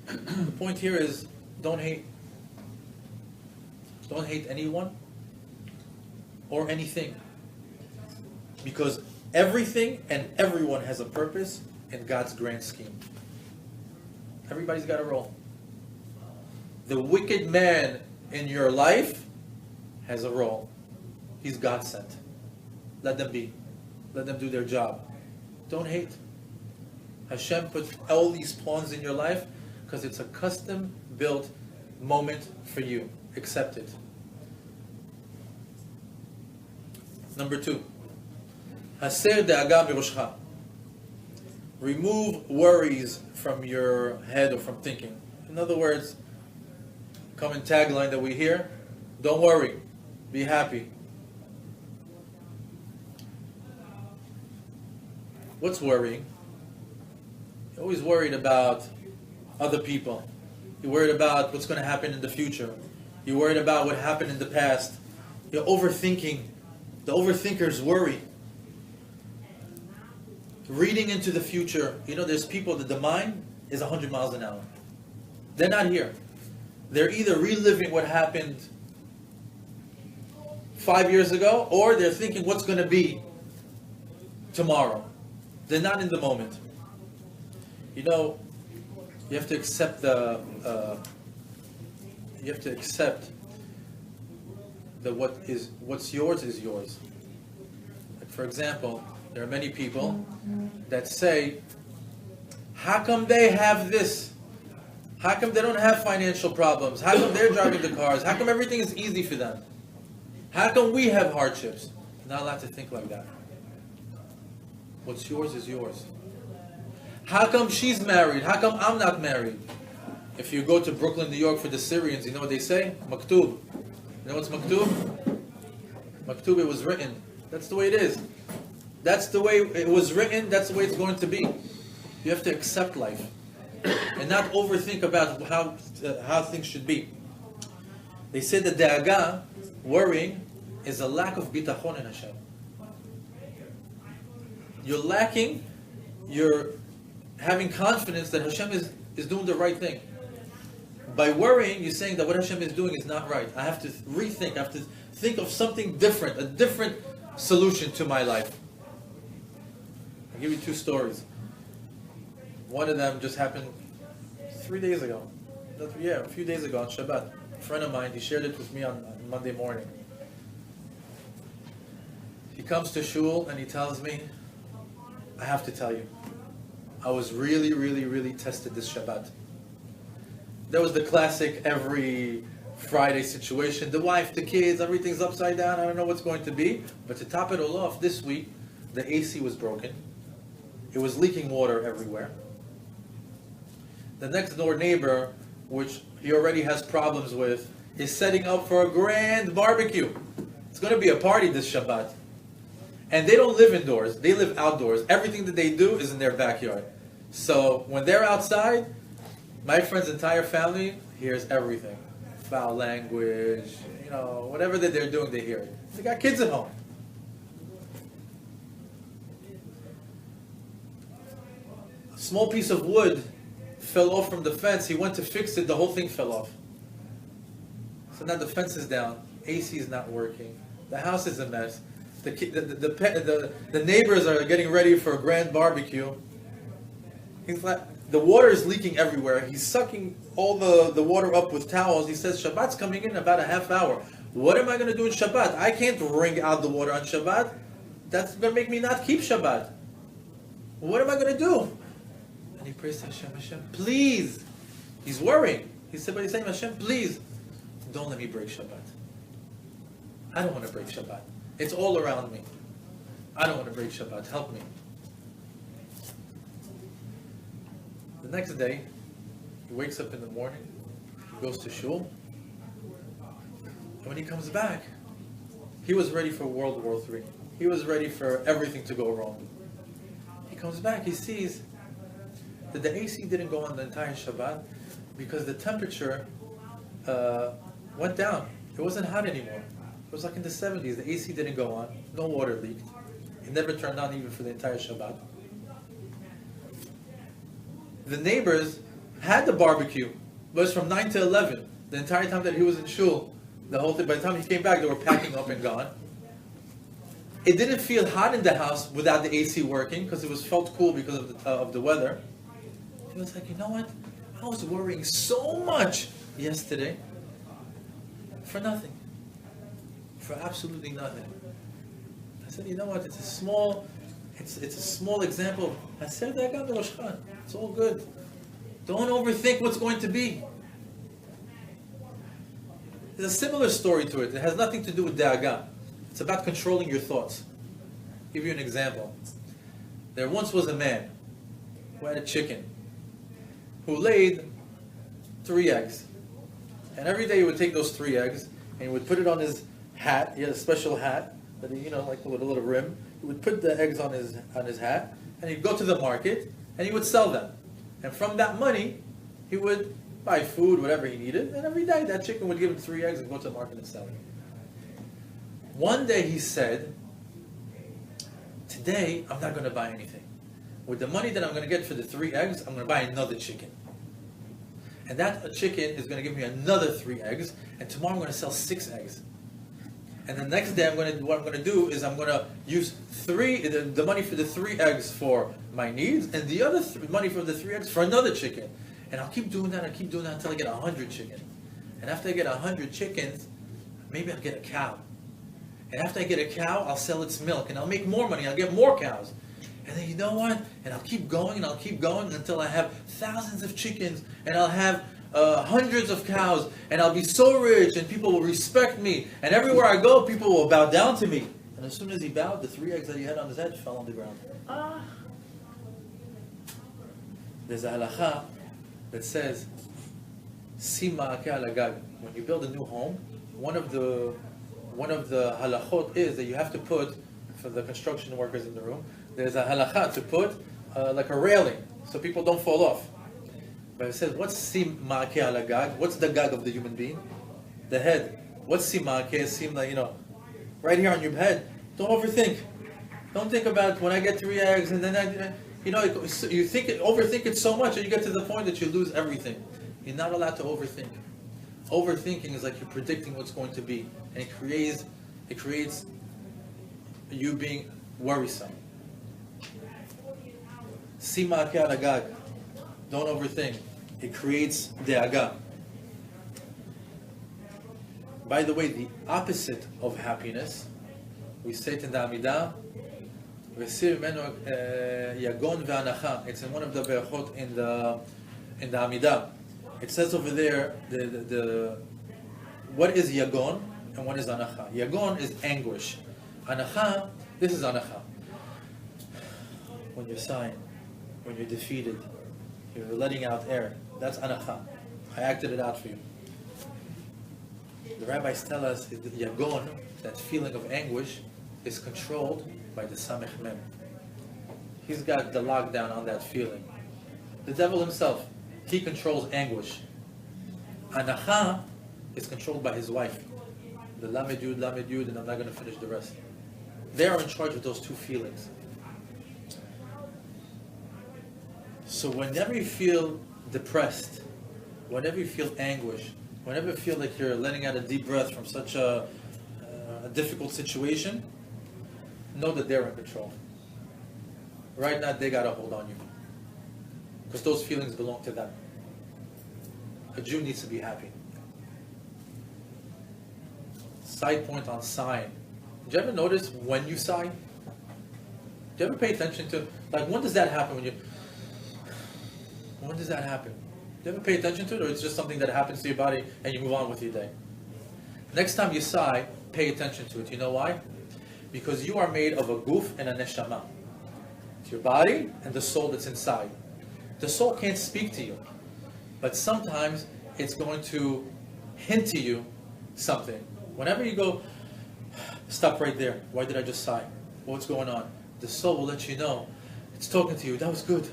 The point here is, don't hate. Don't hate anyone or anything. Because everything and everyone has a purpose in God's grand scheme. Everybody's got a role. The wicked man in your life has a role. He's God sent. Let them be. Let them do their job. Don't hate. Hashem put all these pawns in your life because it's a custom-built moment for you. Accept it. Number 2. Haser da'aga miroshcha. Remove worries from your head or from thinking. In other words, common tagline that we hear, don't worry, be happy. What's worrying? You're always worried about other people. You're worried about what's going to happen in the future. You're worried about what happened in the past. You're overthinking. The overthinkers worry. Reading into the future. You know, there's people that the mind is 100 miles an hour. They're not here. They're either reliving what happened 5 years ago, or they're thinking what's going to be tomorrow. They're not in the moment. You know, you have to accept that what's yours is yours. Like, for example, there are many people that say, how come they have this? How come they don't have financial problems? How come they're driving the cars? How come everything is easy for them? How come we have hardships? You're not allowed to think like that. What's yours is yours. How come she's married? How come I'm not married? If you go to Brooklyn, New York for the Syrians, you know what they say? Maktub. You know what's maktub? Maktub, it was written. That's the way it is. That's the way it was written. That's the way it's going to be. You have to accept life and not overthink about how things should be. They say that da'aga, worrying, is a lack of bitachon in Hashem. You're lacking, you're having confidence that Hashem is doing the right thing. By worrying, you're saying that what Hashem is doing is not right. I have to rethink, I have to think of something different, a different solution to my life. I'll give you 2 stories. One of them just happened 3 days ago. A few days ago on Shabbat. A friend of mine, he shared it with me on Monday morning. He comes to shul and he tells me, I have to tell you, I was really, really, really tested this Shabbat. That was the classic every Friday situation. The wife, the kids, everything's upside down. I don't know what's going to be. But to top it all off, this week, the AC was broken. It was leaking water everywhere. The next door neighbor, which he already has problems with, is setting up for a grand barbecue. It's going to be a party this Shabbat. And they don't live indoors, they live outdoors. Everything that they do is in their backyard. So when they're outside, my friend's entire family hears everything. Foul language, whatever that they're doing, they hear it. They got kids at home. A small piece of wood fell off from the fence. He went to fix it, the whole thing fell off. So now the fence is down, AC is not working, the house is a mess. The neighbors are getting ready for a grand barbecue. He's like, the water is leaking everywhere. He's sucking all the water up with towels. He says, Shabbat's coming in about a half hour. What am I going to do in Shabbat? I can't wring out the water on Shabbat. That's going to make me not keep Shabbat. What am I going to do? And he prays to Hashem, Hashem, please. He's worrying. He said, but he's saying, Hashem, please, don't let me break Shabbat. I don't want to break Shabbat. It's all around me. I don't want to break Shabbat. Help me. The next day, he wakes up in the morning, he goes to shul, and when he comes back, he was ready for World War III. He was ready for everything to go wrong. He comes back, he sees that the AC didn't go on the entire Shabbat because the temperature went down. It wasn't hot anymore. It was like in the 70s. The AC didn't go on. No water leaked. It never turned on even for the entire Shabbat. The neighbors had the barbecue, but it was from 9 to 11. The entire time that he was in shul, the whole thing. By the time he came back, they were packing up and gone. It didn't feel hot in the house without the AC working because it was felt cool because of the weather. He was like, you know what? I was worrying so much yesterday for nothing, for absolutely nothing. I said, you know what? It's a small example. I said, it's all good. Don't overthink what's going to be. There's a similar story to it. It has nothing to do with da'aga. It's about controlling your thoughts. I'll give you an example. There once was a man who had a chicken who laid 3 eggs. And every day he would take those 3 eggs and he would put it on his hat. He had a special hat that he, like with a little rim. He would put the eggs on his hat and he'd go to the market and he would sell them. And from that money, he would buy food, whatever he needed. And every day that chicken would give him 3 eggs and go to the market and sell them. One day he said, today I'm not going to buy anything. With the money that I'm going to get for the 3 eggs, I'm going to buy another chicken. And that chicken is going to give me another 3 eggs. And tomorrow I'm going to sell 6 eggs. And the next day what I'm going to do is I'm going to use the money for the 3 eggs for my needs and the other money for the 3 eggs for another chicken. And I'll keep doing that until I get 100 chickens. And after I get 100 chickens, maybe I'll get a cow. And after I get a cow, I'll sell its milk and I'll make more money. I'll get more cows. And then you know what? And I'll keep going until I have thousands of chickens and I'll have hundreds of cows and I'll be so rich and people will respect me. And everywhere I go, people will bow down to me. And as soon as he bowed, the 3 eggs that he had on his head fell on the ground. There's a halacha that says, Sima alagag. When you build a new home, one of the halachot is that you have to put, for the construction workers in the room, there's a halacha to put like a railing so people don't fall off. But it says, what's simake alagag? What's the gag of the human being? The head. What's simake? Sim, right here on your head. Don't overthink. Don't think about when I get 3 eggs and then you overthink it so much and you get to the point that you lose everything. You're not allowed to overthink. Overthinking is like you're predicting what's going to be, and it creates you being worrisome. Sima alagag. Don't overthink. It creates de'aga. By the way, the opposite of happiness, we say it in the Amidah, yagon ve'anacha. It's in one of the berachot in the Amidah. It says over there what is yagon and what is anacha. Yagon is anguish. Anacha, this is anacha. When you're sighing, when you're defeated, you're letting out air. That's anacha. I acted it out for you. The rabbis tell us that yagon, that feeling of anguish, is controlled by the samech mem. He's got the lockdown on that feeling. The devil himself, he controls anguish. Anacha is controlled by his wife. The lamed yud, and I'm not going to finish the rest. They are in charge of those 2 feelings. So whenever you feel depressed, whenever you feel anguish, whenever you feel like you're letting out a deep breath from such a difficult situation, know that they're in control. Right now, they got a hold on you. because those feelings belong to them. A Jew needs to be happy. Side point on sighing. Did you ever notice when you sigh? Do you ever pay attention to, like, when does that happen when does that happen? Do you ever pay attention to it, or it's just something that happens to your body and you move on with your day? Next time you sigh, pay attention to it. You know why? Because you are made of a guf and a neshama. It's your body and the soul that's inside. The soul can't speak to you, but sometimes it's going to hint to you something. Whenever you go, stop right there. Why did I just sigh? What's going on? The soul will let you know. It's talking to you. That was good.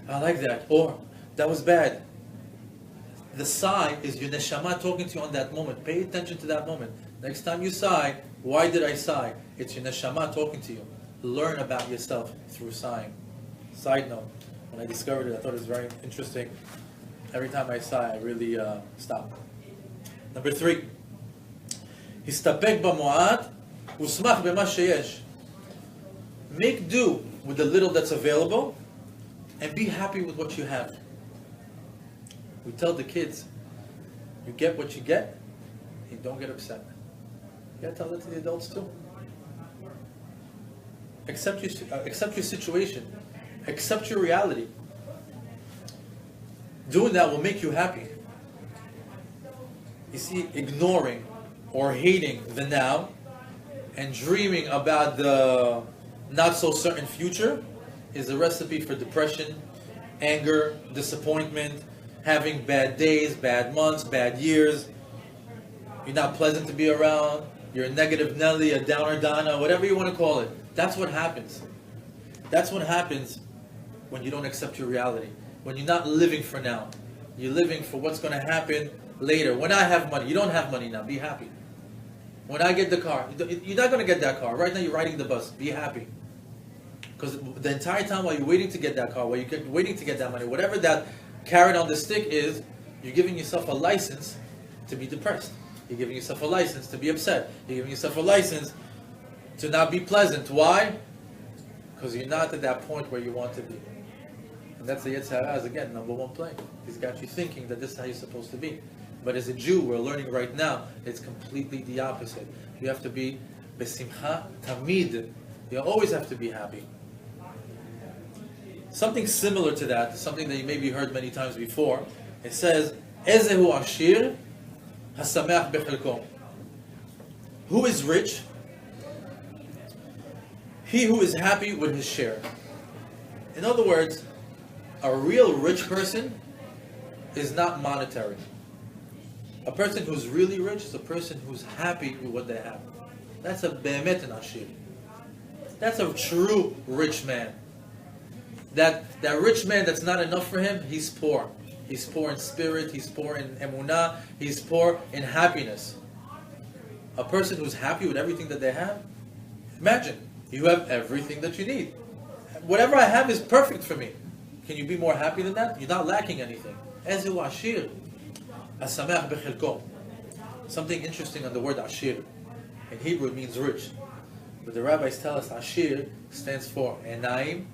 I like that. Or, that was bad. The sigh is your neshama talking to you on that moment. Pay attention to that moment. Next time you sigh, why did I sigh? It's your neshama talking to you. Learn about yourself through sighing. Side note, when I discovered it, I thought it was very interesting. Every time I sigh, I really stop. Number 3. Histabek b'mo'at usmach b'ma sheyesh. Make do with the little that's available and be happy with what you have. We tell the kids, you get what you get, and don't get upset. You gotta tell that to the adults too. Accept your situation. Accept your reality. Doing that will make you happy. You see, ignoring or hating the now and dreaming about the not so certain future is a recipe for depression, anger, disappointment, having bad days, bad months, bad years. You're not pleasant to be around. You're a negative Nelly, a downer Donna, whatever you want to call it. That's what happens. That's what happens when you don't accept your reality. When you're not living for now. You're living for what's going to happen later. When I have money, you don't have money now. Be happy. When I get the car, you're not going to get that car. Right now you're riding the bus. Be happy. Because the entire time while you're waiting to get that car, while you're waiting to get that money, whatever that carrot on the stick is, you're giving yourself a license to be depressed. You're giving yourself a license to be upset. You're giving yourself a license to not be pleasant. Why? Because you're not at that point where you want to be. And that's the Yetzer Hara's, again, number 1 play. He's got you thinking that this is how you're supposed to be. But as a Jew, we're learning right now, it's completely the opposite. You have to be besimcha tamid. You always have to be happy. Something similar to that, something that you maybe heard many times before, it says, Ezehu ashir hasameach bechelko. Who is rich? He who is happy with his share. In other words, a real rich person is not monetary. A person who's really rich is a person who's happy with what they have. That's a be'emet an ashir. That's a true rich man. That rich man that's not enough for him, he's poor. He's poor in spirit, he's poor in Emunah, he's poor in happiness. A person who's happy with everything that they have, imagine, you have everything that you need. Whatever I have is perfect for me. Can you be more happy than that? You're not lacking anything. Ezehu ashir, hasameach bechelko. Something interesting on the word ashir. In Hebrew it means rich. But the rabbis tell us ashir stands for enaim,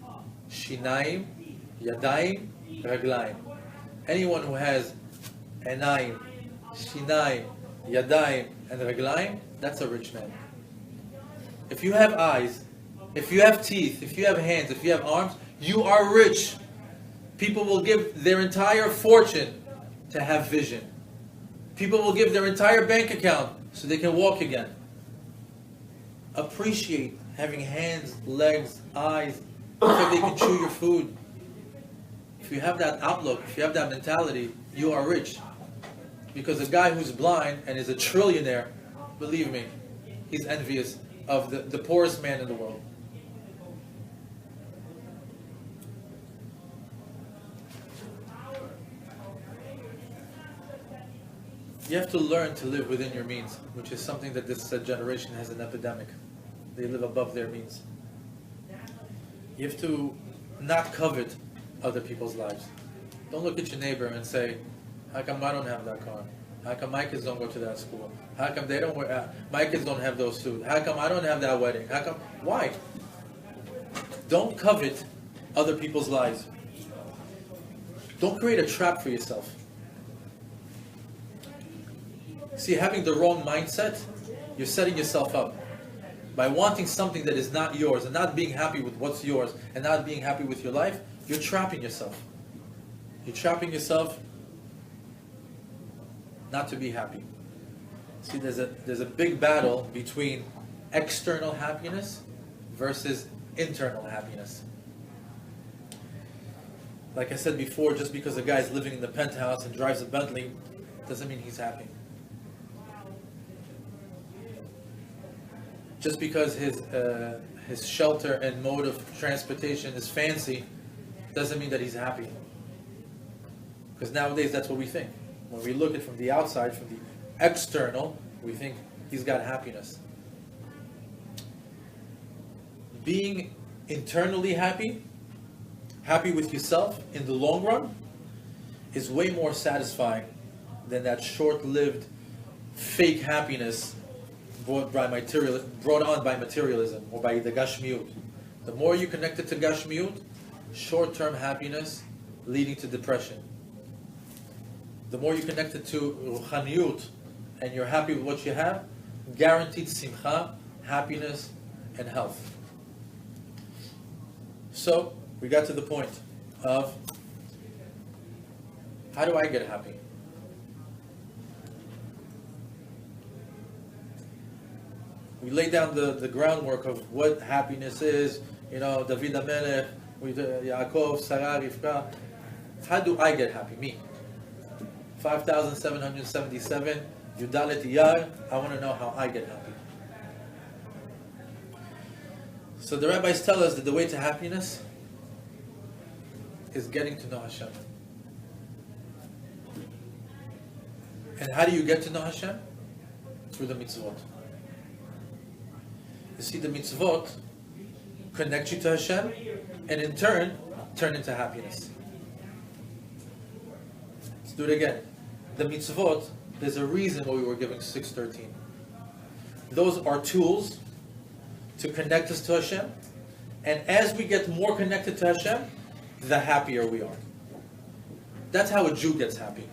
shinaim, yadaim, raglaim. Anyone who has enaim, shinaim, yadaim, and raglaim, that's a rich man. If you have eyes, if you have teeth, if you have hands, if you have arms, you are rich. People will give their entire fortune to have vision. People will give their entire bank account so they can walk again. Appreciate having hands, legs, eyes, so they can chew your food. If you have that outlook, if you have that mentality, you are rich. Because a guy who's blind and is a trillionaire, believe me, he's envious of the poorest man in the world. You have to learn to live within your means, which is something that this generation has an epidemic. They live above their means. You have to not covet other people's lives. Don't look at your neighbor and say, how come I don't have that car? How come my kids don't go to that school? How come they don't wear, my kids don't have those suits? How come I don't have that wedding? How come? Why? Don't covet other people's lives. Don't create a trap for yourself. See, having the wrong mindset, you're setting yourself up. By wanting something that is not yours and not being happy with what's yours and not being happy with your life, you're trapping yourself. You're trapping yourself not to be happy. See, there's a big battle between external happiness versus internal happiness. Like I said before, just because a guy is living in the penthouse and drives a Bentley doesn't mean he's happy. Just because his shelter and mode of transportation is fancy doesn't mean that he's happy. Because nowadays that's what we think. When we look at it from the outside, from the external, we think he's got happiness. Being internally happy with yourself in the long run, is way more satisfying than that short-lived fake happiness brought on by materialism or by the gashmiut. The more you connect it to gashmiut, short-term happiness leading to depression. The more you connect it to ruchaniyut and you're happy with what you have, guaranteed simcha, happiness, and health. So, we got to the point of, how do I get happy? We lay down the groundwork of what happiness is, David HaMelech, Yaakov, Sarah, Rivka. How do I get happy? Me. 5,777, Yudalet Iyar, I want to know how I get happy. So the rabbis tell us that the way to happiness is getting to know Hashem. And how do you get to know Hashem? Through the mitzvot. You see, the mitzvot connect you to Hashem, and in turn into happiness. Let's do it again. The mitzvot, there's a reason why we were giving 613. Those are tools to connect us to Hashem, and as we get more connected to Hashem, the happier we are. That's how a Jew gets happy.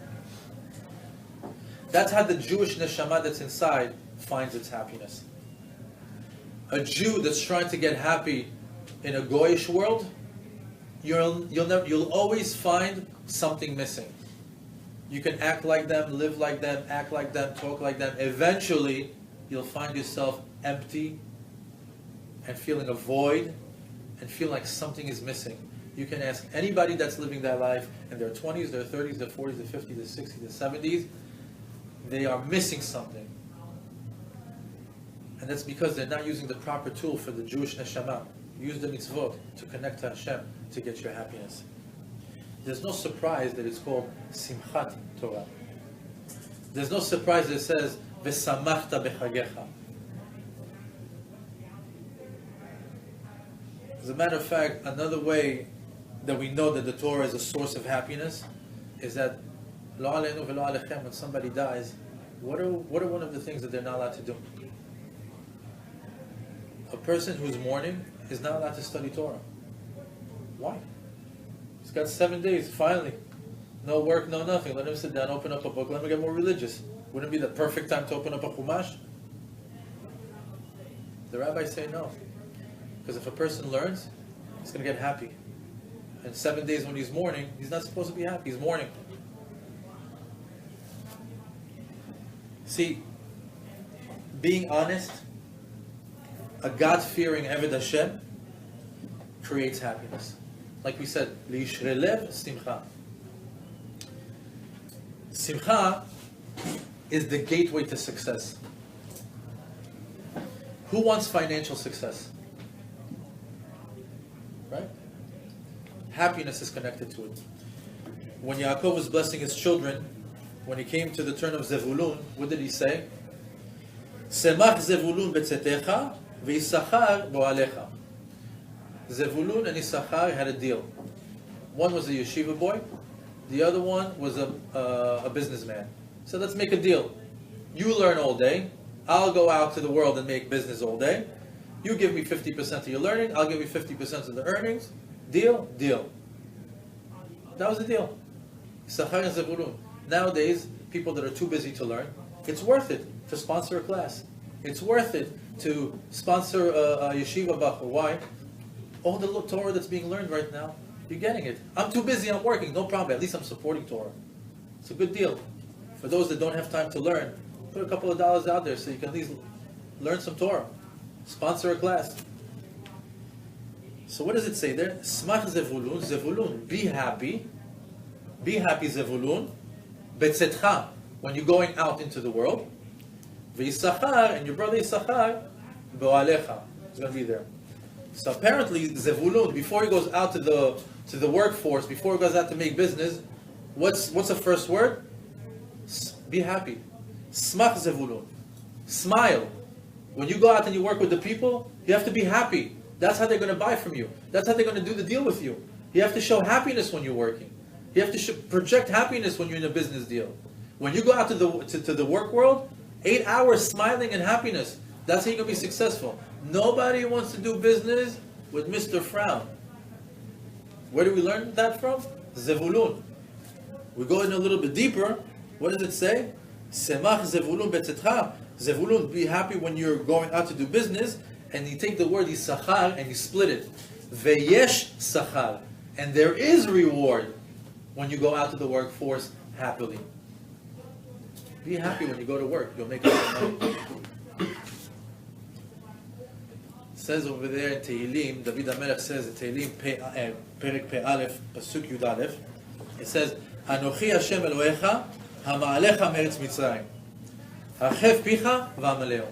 That's how the Jewish neshama that's inside finds its happiness. A Jew that's trying to get happy in a goyish world, you'll always find something missing. You can act like them, live like them, act like them, talk like them. Eventually, you'll find yourself empty and feeling a void and feel like something is missing. You can ask anybody that's living that life in their 20s, their 30s, their 40s, their 50s, their 60s, their 70s. They are missing something. And that's because they're not using the proper tool for the Jewish neshama. Use the mitzvot to connect to Hashem to get your happiness. There's no surprise that it's called Simchat Torah. There's no surprise that it says V'samachta b'chagecha. As a matter of fact, another way that we know that the Torah is a source of happiness is that Lo aleinu v'lo alechem, when somebody dies, what are one of the things that they're not allowed to do? A person who's mourning is not allowed to study Torah. Why? He's got 7 days, finally. No work, no nothing. Let him sit down, open up a book, let him get more religious. Wouldn't it be the perfect time to open up a chumash? The rabbis say no. Because if a person learns, he's going to get happy. And 7 days when he's mourning, he's not supposed to be happy, he's mourning. See, being honest, a God-fearing Avodat Hashem creates happiness. Like we said, Li'ishrei lev simcha. Simcha is the gateway to success. Who wants financial success? Right? Happiness is connected to it. When Yaakov was blessing his children, when he came to the turn of Zevulun, what did he say? Semach Zevulun betzetecha v'Yisachar bo'alecha. Zevulun and Yisachar had a deal. One was a yeshiva boy, the other one was a businessman. So let's make a deal. You learn all day, I'll go out to the world and make business all day. You give me 50% of your learning, I'll give you 50% of the earnings. Deal? Deal. That was the deal. Sachar and Zevulun. Nowadays, people that are too busy to learn, it's worth it to sponsor a class. It's worth it to sponsor a yeshiva bachur. Why? All the Torah that's being learned right now, you're getting it. I'm too busy, I'm working, no problem. At least I'm supporting Torah. It's a good deal. For those that don't have time to learn, put a couple of dollars out there so you can at least learn some Torah. Sponsor a class. So what does it say there? Smach Zevulun, Zevulun, be happy. Be happy, Zevulun. Betzetcha, when you're going out into the world. V'Yisachar, and your brother Yisachar, Bo'alecha. It's going to be there. So apparently, Zevulun, before he goes out to the workforce, before he goes out to make business, what's the first word? Be happy. Smach Zevulun. Smile. When you go out and you work with the people, you have to be happy. That's how they're going to buy from you. That's how they're going to do the deal with you. You have to show happiness when you're working. You have to project happiness when you're in a business deal. When you go out to the work world, 8 hours smiling and happiness. That's how you're going to be successful. Nobody wants to do business with Mr. Frown. Where do we learn that from? Zevulun. We go in a little bit deeper. What does it say? Semach Zevulun betzetcha. Zevulun, be happy when you're going out to do business. And you take the word Yisachar and you split it. Veyesh Sachar. And there is reward when you go out to the workforce happily. Be happy when you go to work. You'll make a lot of money. It says over there in Tehillim, David HaMelech says in Tehillim, Perek Pe Aleph, Pasuk Yud Aleph, it says, Anochi Hashem Elohecha, Hama'alecha Meretz Mitzrayim, Hachef Picha V'amaleo.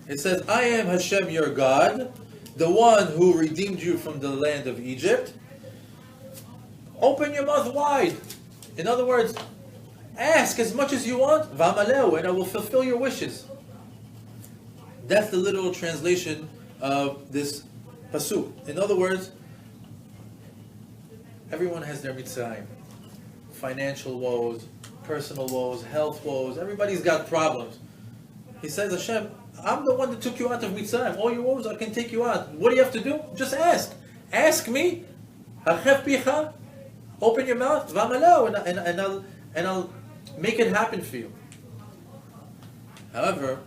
It says, I am Hashem your God, the one who redeemed you from the land of Egypt. Open your mouth wide. In other words, ask as much as you want, V'amaleo, and I will fulfill your wishes. That's the literal translation of this pasuk. In other words, everyone has their mitzrayim. Financial woes, personal woes, health woes. Everybody's got problems. He says, Hashem, I'm the one that took you out of mitzrayim. All your woes, I can take you out. What do you have to do? Just ask. Ask me. Hachef picha. Open your mouth. V'amaleo, and I'll make it happen for you. However,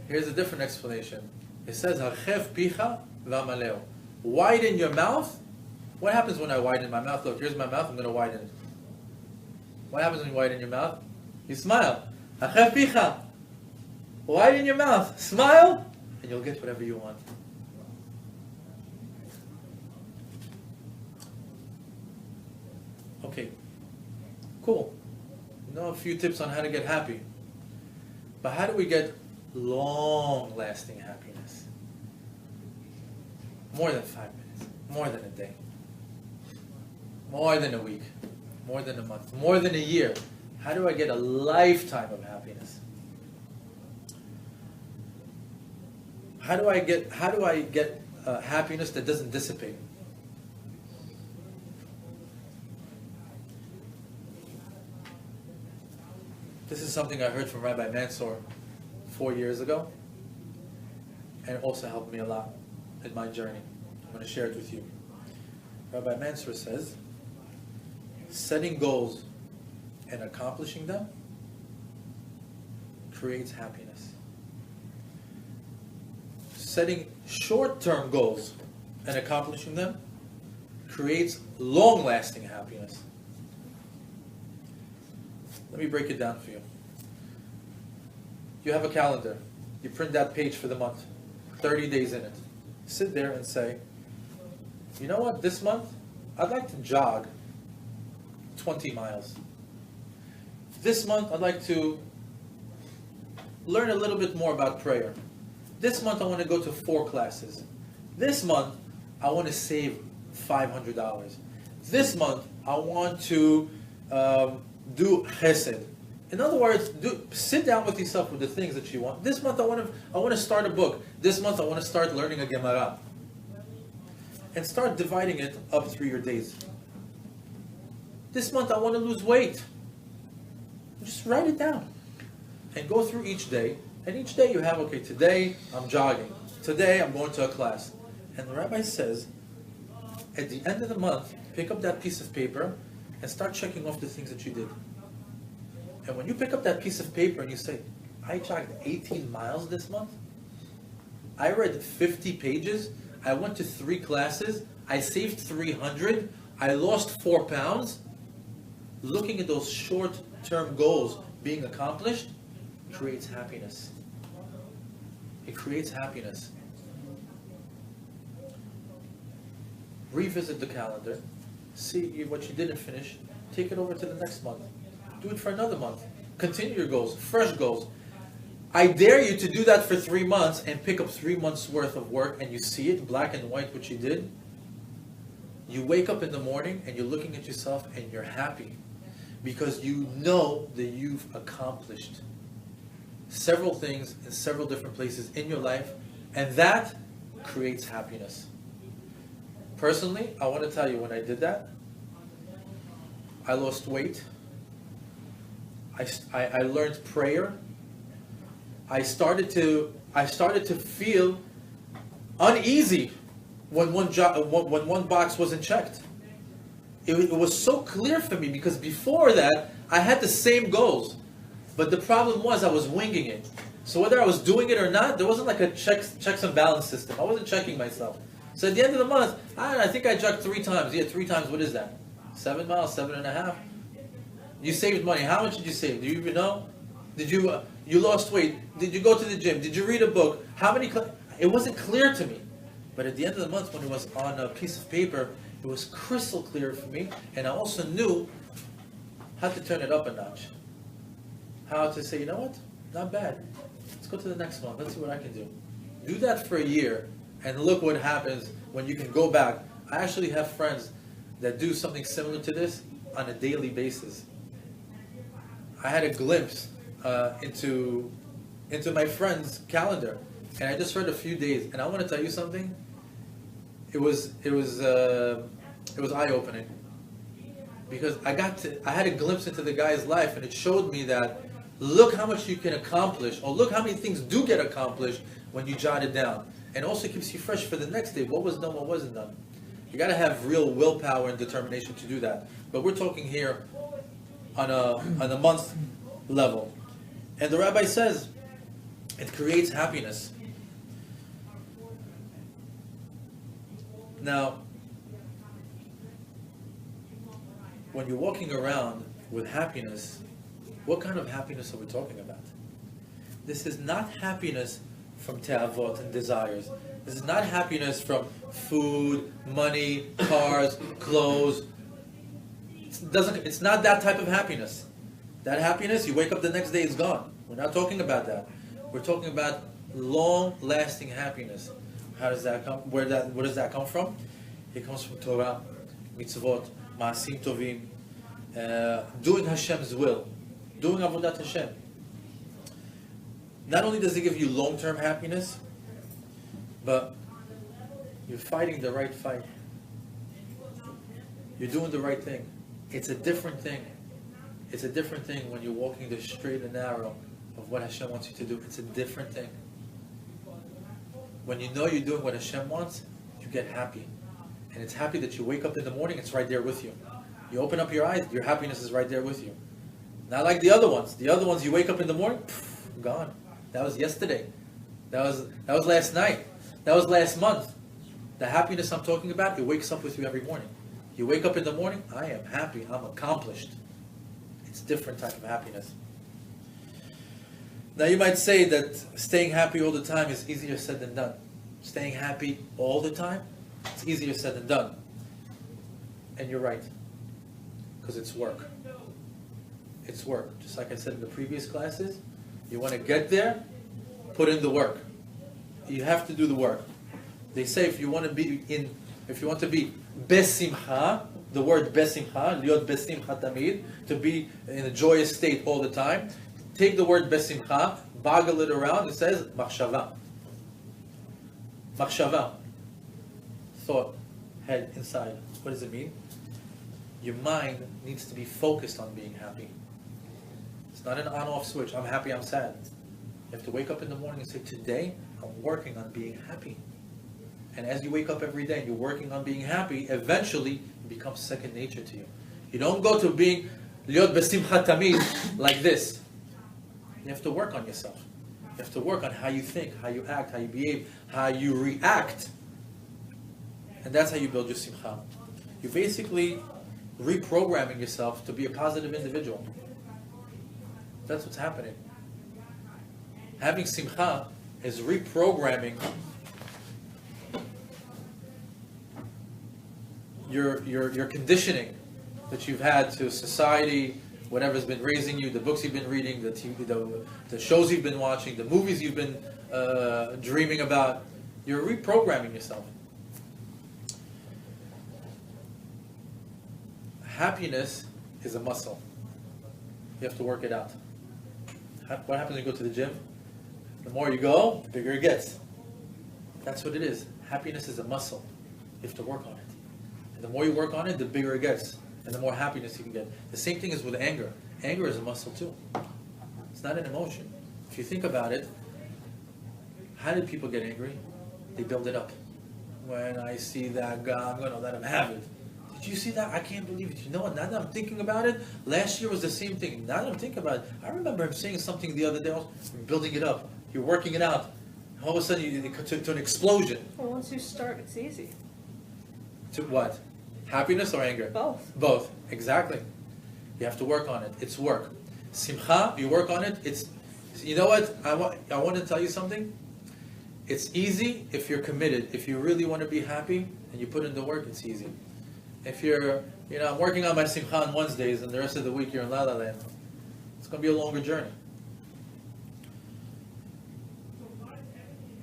here's a different explanation. It says, Hachef picha v'amaleo. Widen your mouth. What happens when I widen my mouth? Look, here's my mouth, I'm going to widen it. What happens when you widen your mouth? You smile. Hachef picha. Widen your mouth. Smile, and you'll get whatever you want. Okay. Cool. You know a few tips on how to get happy. But how do we get long-lasting happiness? More than 5 minutes. More than a day. More than a week. More than a month. More than a year. How do I get a lifetime of happiness? How do I get happiness that doesn't dissipate? This is something I heard from Rabbi Mansour 4 years ago, and it also helped me a lot in my journey. I'm going to share it with you. Rabbi Mansour says, setting goals and accomplishing them creates happiness. Setting short-term goals and accomplishing them creates long-lasting happiness. Let me break it down for you. You have a calendar. You print that page for the month. 30 days in it. Sit there and say, you know what, this month, I'd like to jog 20 miles. This month, I'd like to learn a little bit more about prayer. This month, I want to go to 4 classes. This month, I want to save $500. This month, I want to do chesed. In other words, sit down with yourself with the things that you want. This month, I want to start a book. This month, I want to start learning a Gemara. And start dividing it up through your days. This month, I want to lose weight. Just write it down. And go through each day. And each day you have, okay, today I'm jogging. Today I'm going to a class. And the rabbi says, at the end of the month, pick up that piece of paper and start checking off the things that you did. And when you pick up that piece of paper and you say, I jogged 18 miles this month, I read 50 pages, I went to 3 classes, I saved 300, I lost 4 pounds, looking at those short-term goals being accomplished creates happiness. It creates happiness. Revisit the calendar, see what you didn't finish, take it over to the next month. Do it for another month. Continue your goals, fresh goals. I dare you to do that for 3 months and pick up 3 months worth of work and you see it, black and white, what you did. You wake up in the morning and you're looking at yourself and you're happy because you know that you've accomplished several things in several different places in your life, and that creates happiness. Personally, I want to tell you, when I did that, I lost weight. I learned prayer. I started to feel uneasy when one box wasn't checked. It was so clear for me because before that I had the same goals, but the problem was I was winging it. So whether I was doing it or not, there wasn't like a checks and balance system. I wasn't checking myself. So at the end of the month, I think I jogged 3 times. Yeah, 3 times. What is that? 7 miles, 7.5. You saved money. How much did you save? Do you even know? Did you you lost weight? Did you go to the gym? Did you read a book? How many? It wasn't clear to me. But at the end of the month, when it was on a piece of paper, it was crystal clear for me, and I also knew how to turn it up a notch. How to say, you know what? Not bad. Let's go to the next one. Let's see what I can do. Do that for a year, and look what happens when you can go back. I actually have friends that do something similar to this on a daily basis. I had a glimpse into my friend's calendar, and I just read a few days, and I want to tell you something. It was eye-opening because I had a glimpse into the guy's life, and it showed me that look how much you can accomplish, or look how many things do get accomplished when you jot it down, and also keeps you fresh for the next day. What was done, what wasn't done. You got to have real willpower and determination to do that. But we're talking here on a month level, and the rabbi says it creates happiness. Now, when you're walking around with happiness, what kind of happiness are we talking about? This is not happiness from te'avot and desires. This is not happiness from food, money, cars, clothes. It's not that type of happiness. That happiness, you wake up the next day, it's gone. We're not talking about that. We're talking about long-lasting happiness. How does that come? Where does that come from? It comes from Torah, mitzvot, ma'asim tovim, doing Hashem's will, doing Avodat Hashem. Not only does it give you long-term happiness, but you're fighting the right fight. You're doing the right thing. It's a different thing. It's a different thing when you're walking the straight and narrow of what Hashem wants you to do. It's a different thing. When you know you're doing what Hashem wants, you get happy. And it's happy that you wake up in the morning, it's right there with you. You open up your eyes, your happiness is right there with you. Not like the other ones. The other ones, you wake up in the morning, gone. That was yesterday. That was last night. That was last month. The happiness I'm talking about, it wakes up with you every morning. You wake up in the morning, I am happy, I'm accomplished. It's a different type of happiness. Now you might say that staying happy all the time is easier said than done. Staying happy all the time, it's easier said than done. And you're right. Because it's work. It's work. Just like I said in the previous classes, you want to get there, put in the work. You have to do the work. They say if you want to be besimcha, the word besimcha, liot besimcha tamid, to be in a joyous state all the time, take the word besimcha, boggle it around, it says machshava. Machshava. Thought, head, inside. What does it mean? Your mind needs to be focused on being happy. It's not an on-off switch. I'm happy, I'm sad. You have to wake up in the morning and say, today, I'm working on being happy. And as you wake up every day and you're working on being happy, eventually it becomes second nature to you. You don't go to being liot besimcha tamid like this. You have to work on yourself. You have to work on how you think, how you act, how you behave, how you react. And that's how you build your simcha. You're basically reprogramming yourself to be a positive individual. That's what's happening. Having simcha is reprogramming your conditioning that you've had to society, whatever's been raising you, the books you've been reading, the TV, the shows you've been watching, the movies you've been dreaming about. You're reprogramming yourself. Happiness is a muscle. You have to work it out. What happens when you go to the gym? The more you go, the bigger it gets. That's what it is. Happiness is a muscle. You have to work on it. And the more you work on it, the bigger it gets. And the more happiness you can get. The same thing is with anger. Anger is a muscle too. It's not an emotion. If you think about it, how did people get angry? They build it up. When I see that guy, I'm going to let him have it. Did you see that? I can't believe it. You know what? Now that I'm thinking about it, last year was the same thing. Now that I'm thinking about it, I remember him saying something the other day. You're building it up. You're working it out. All of a sudden, you to an explosion. Well, once you start, it's easy. To what? Happiness or anger? Both. Both. Exactly. You have to work on it. It's work. Simcha, you work on it. It's. You know what? I want to tell you something. It's easy if you're committed. If you really want to be happy and you put in the work, it's easy. If you're, I'm working on my Simcha on Wednesdays and the rest of the week you're in La La Land, it's going to be a longer journey.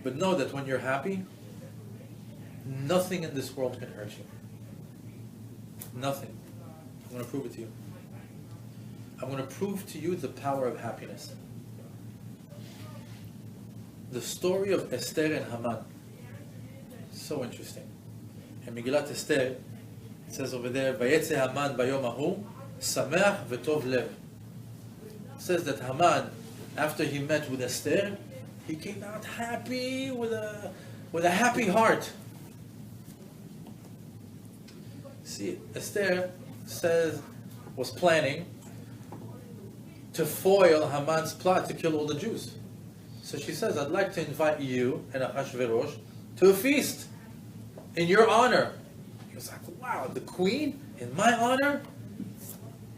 But know that when you're happy, nothing in this world can hurt you. Nothing. I'm going to prove it to you. I'm going to prove to you the power of happiness. The story of Esther and Haman. So interesting. In Megillat Esther, it says over there, Vayetze Haman bayom ahu, sameach v'tov lev. It says that Haman, after he met with Esther, he came out happy with a happy heart. See, Esther was planning to foil Haman's plot to kill all the Jews. So she says, I'd like to invite you and Ahasuerus to a feast in your honor. He was like, wow, the queen in my honor?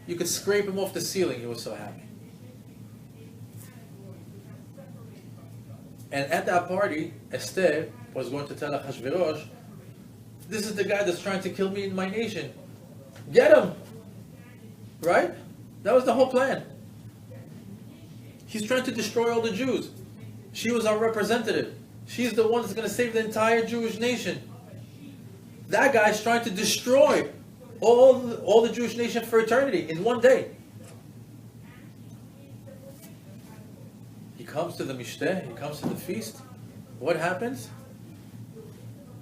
You could scrape him off the ceiling. He was so happy. And at that party, Esther was going to tell Ahasuerus, this is the guy that's trying to kill me in my nation. Get him! Right? That was the whole plan. He's trying to destroy all the Jews. She was our representative. She's the one that's going to save the entire Jewish nation. That guy's trying to destroy all the Jewish nation for eternity in one day. He comes to the mishteh, he comes to the feast. What happens?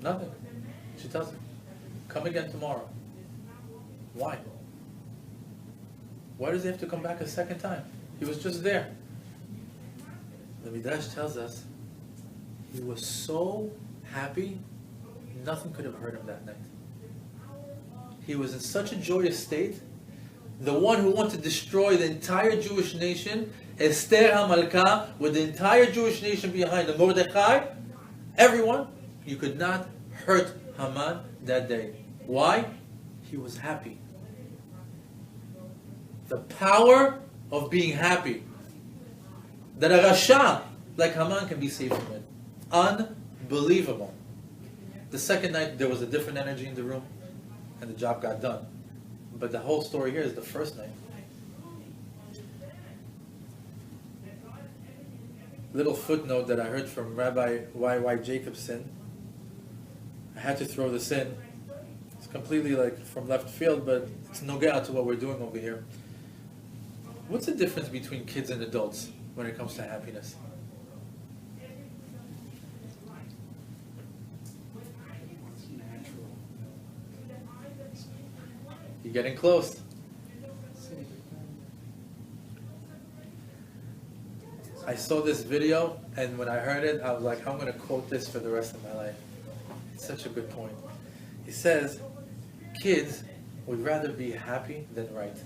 Nothing. She tells him, come again tomorrow. Why? Why does he have to come back a second time? He was just there. The Midrash tells us he was so happy, nothing could have hurt him that night. He was in such a joyous state. The one who wanted to destroy the entire Jewish nation, Esther HaMalka, with the entire Jewish nation behind the Mordechai, everyone, you could not hurt Haman that day. Why? He was happy. The power of being happy. That a Rasha like Haman can be saved from it. Unbelievable. The second night there was a different energy in the room and the job got done. But the whole story here is the first night. Little footnote that I heard from Rabbi Y.Y. Jacobson. I had to throw this in. It's completely like from left field, but it's nogea to what we're doing over here. What's the difference between kids and adults when it comes to happiness? It's natural. You're getting close. I saw this video, and when I heard it, I was like, I'm going to quote this for the rest of my life. It's such a good point. He says, kids would rather be happy than right.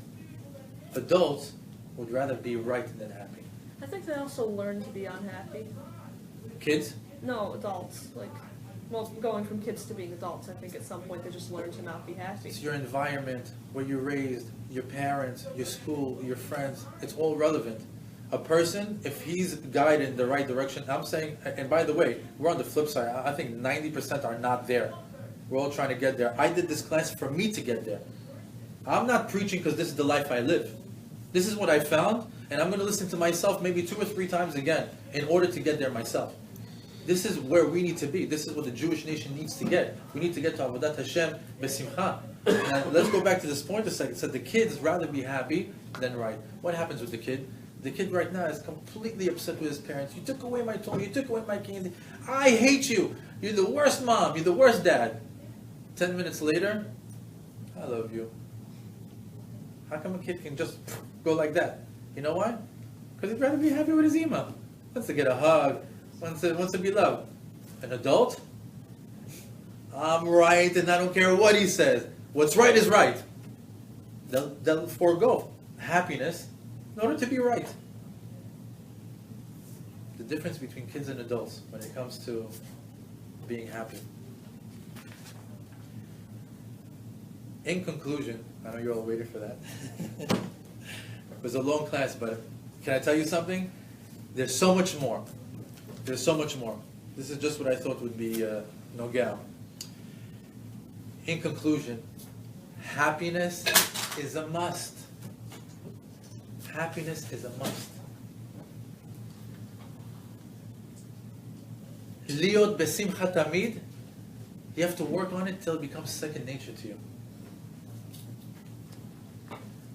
Adults would rather be right than happy. I think they also learn to be unhappy. Kids? No, adults. Well, going from kids to being adults, I think at some point they just learn to not be happy. It's your environment, where you're raised, your parents, your school, your friends. It's all relevant. A person, if he's guided in the right direction, I'm saying, and by the way, we're on the flip side. I think 90% are not there. We're all trying to get there. I did this class for me to get there. I'm not preaching because this is the life I live. This is what I found, and I'm going to listen to myself maybe 2 or 3 times again in order to get there myself. This is where we need to be. This is what the Jewish nation needs to get. We need to get to Avodat Hashem Simcha. Now, let's go back to this point a second. It said the kids rather be happy than right. What happens with the kid? The kid right now is completely upset with his parents. You took away my toy. You took away my candy. I hate you. You're the worst mom. You're the worst dad. 10 minutes later, I love you. How come a kid can just go like that? You know why? Because he'd rather be happy with his Ima. Wants to get a hug. Wants to be loved. An adult? I'm right and I don't care what he says. What's right is right. They'll forego happiness in order to be right. The difference between kids and adults when it comes to being happy. In conclusion, I know you're all waiting for that. It was a long class, but can I tell you something? There's so much more. There's so much more. This is just what I thought would be nogel. In conclusion, happiness is a must. Happiness is a must. Liot besimcha tamid, you have to work on it till it becomes second nature to you.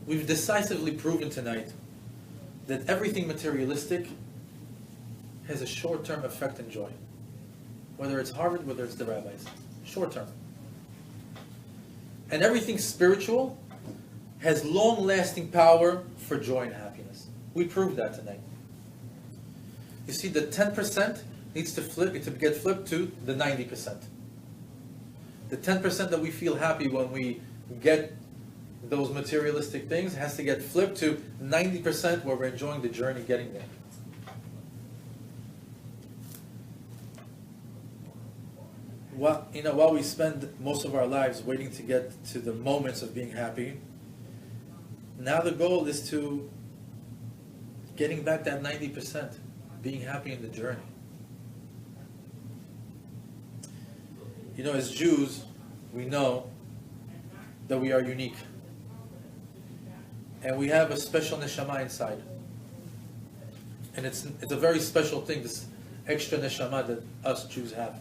We've decisively proven tonight that everything materialistic has a short-term effect and joy. Whether it's Harvard, whether it's the rabbis. Short-term. And everything spiritual has long-lasting power for joy and happiness. We proved that tonight. You see, the 10% needs to get flipped to the 90%. The 10% that we feel happy when we get those materialistic things has to get flipped to 90% where we're enjoying the journey getting there. While we spend most of our lives waiting to get to the moments of being happy, now the goal is to getting back that 90%, being happy in the journey. As Jews, we know that we are unique. And we have a special neshama inside. And it's a very special thing, this extra neshama that us Jews have.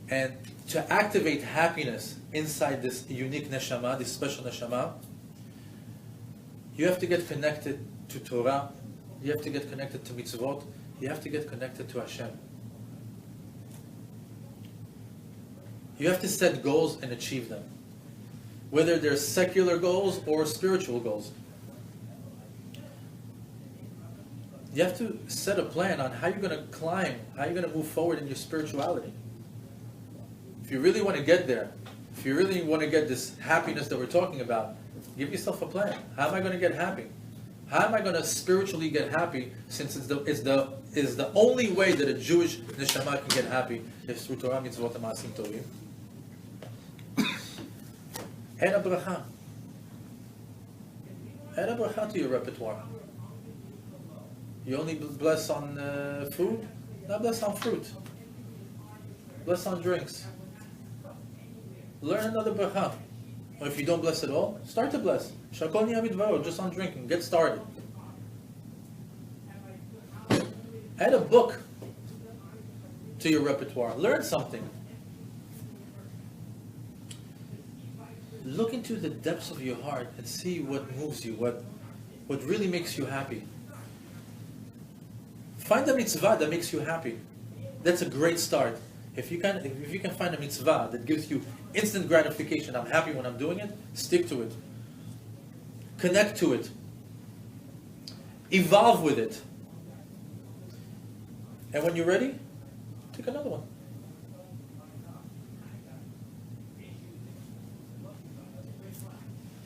And to activate happiness inside this unique neshama, this special neshama, you have to get connected to Torah, you have to get connected to mitzvot, you have to get connected to Hashem. You have to set goals and achieve them. Whether they're secular goals or spiritual goals. You have to set a plan on how you're going to climb, how you're going to move forward in your spirituality. If you really want to get there, if you really want to get this happiness that we're talking about, give yourself a plan. How am I going to get happy? How am I going to spiritually get happy, since it's the only way that a Jewish neshama can get happy is through Torah, mitzvot, and maasim tovim. Add a bracha. Add a bracha to your repertoire. You only bless on food? Now bless on fruit. Bless on drinks. Learn another bracha. Or if you don't bless at all, start to bless. Shakol ni'amid just on drinking. Get started. Add a book to your repertoire. Learn something. Look into the depths of your heart and see what moves you, what really makes you happy. Find a mitzvah that makes you happy. That's a great start. If you can find a mitzvah that gives you instant gratification, I'm happy when I'm doing it, stick to it. Connect to it. Evolve with it. And when you're ready, take another one.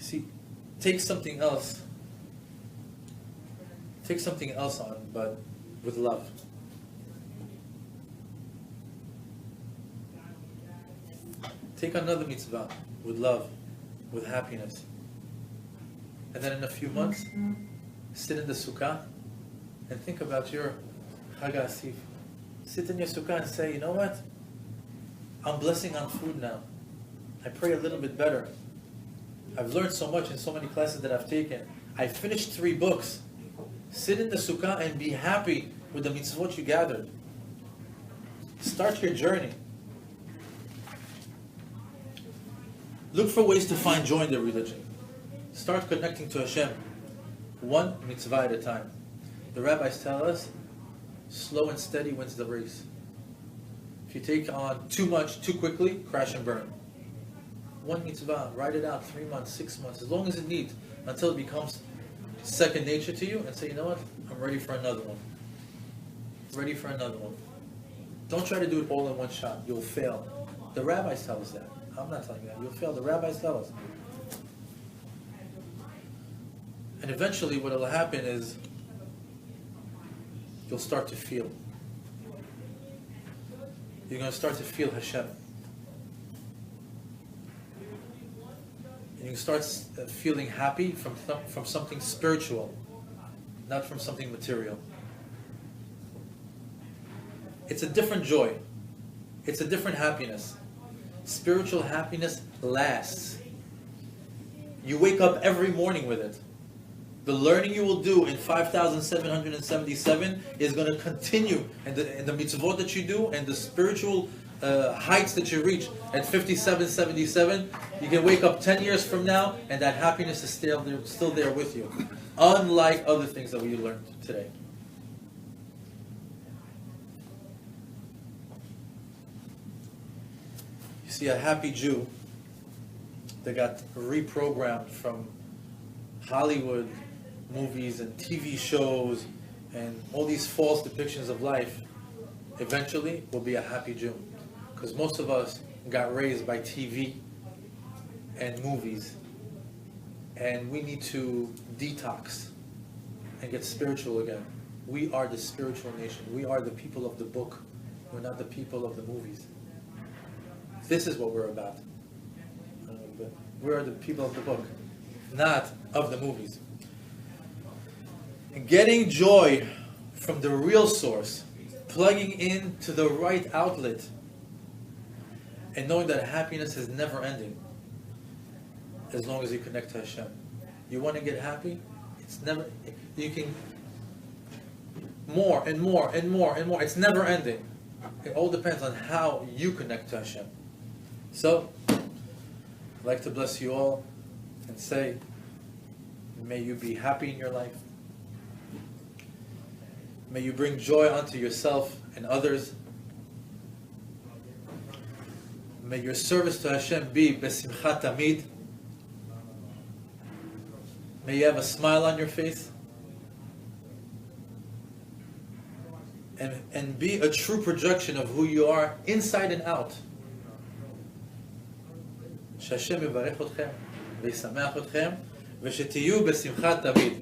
See, take something else. Take something else on, but with love. Take another mitzvah with love, with happiness. And then in a few months, sit in the sukkah and think about your Chag HaAsif. Sit in your sukkah and say, you know what? I'm blessing on food now. I pray a little bit better. I've learned so much in so many classes that I've taken. I finished 3 books. Sit in the sukkah and be happy with the mitzvot you gathered. Start your journey. Look for ways to find joy in the religion. Start connecting to Hashem, one mitzvah at a time. The rabbis tell us, slow and steady wins the race. If you take on too much, too quickly, crash and burn. One mitzvah, write it out, 3 months, 6 months, as long as it needs, until it becomes second nature to you, and say, you know what, I'm ready for another one. Ready for another one. Don't try to do it all in one shot. You'll fail. The rabbis tell us that. I'm not telling you that. You'll fail. The rabbis tell us. And eventually what will happen is you'll start to feel. You're going to start to feel Hashem. And you start feeling happy from something spiritual, not from something material. It's a different joy. It's a different happiness. Spiritual happiness lasts. You wake up every morning with it. The learning you will do in 5,777 is going to continue, and the mitzvot that you do, and the spiritual heights that you reach at 5777, you can wake up 10 years from now, and that happiness is still there with you. Unlike other things that we learned today. You see, a happy Jew that got reprogrammed from Hollywood movies and TV shows and all these false depictions of life, eventually will be a happy Jew. Because most of us got raised by TV and movies, and we need to detox and get spiritual again. We are the spiritual nation. We are the people of the book. We're not the people of the movies. This is what we're about. We are the people of the book, not of the movies. Getting joy from the real source, plugging into the right outlet, and knowing that happiness is never ending as long as you connect to Hashem. You want to get happy? It's never, you can more and more and more and more. It's never ending. It all depends on how you connect to Hashem. So, I'd like to bless you all and say, may you be happy in your life. May you bring joy unto yourself and others. May your service to Hashem be besimcha tamid. May you have a smile on your face. And be a true projection of who you are inside and out. שהשם יברך אתכם וישמח אתכם ושתהיו בשמחה תמיד.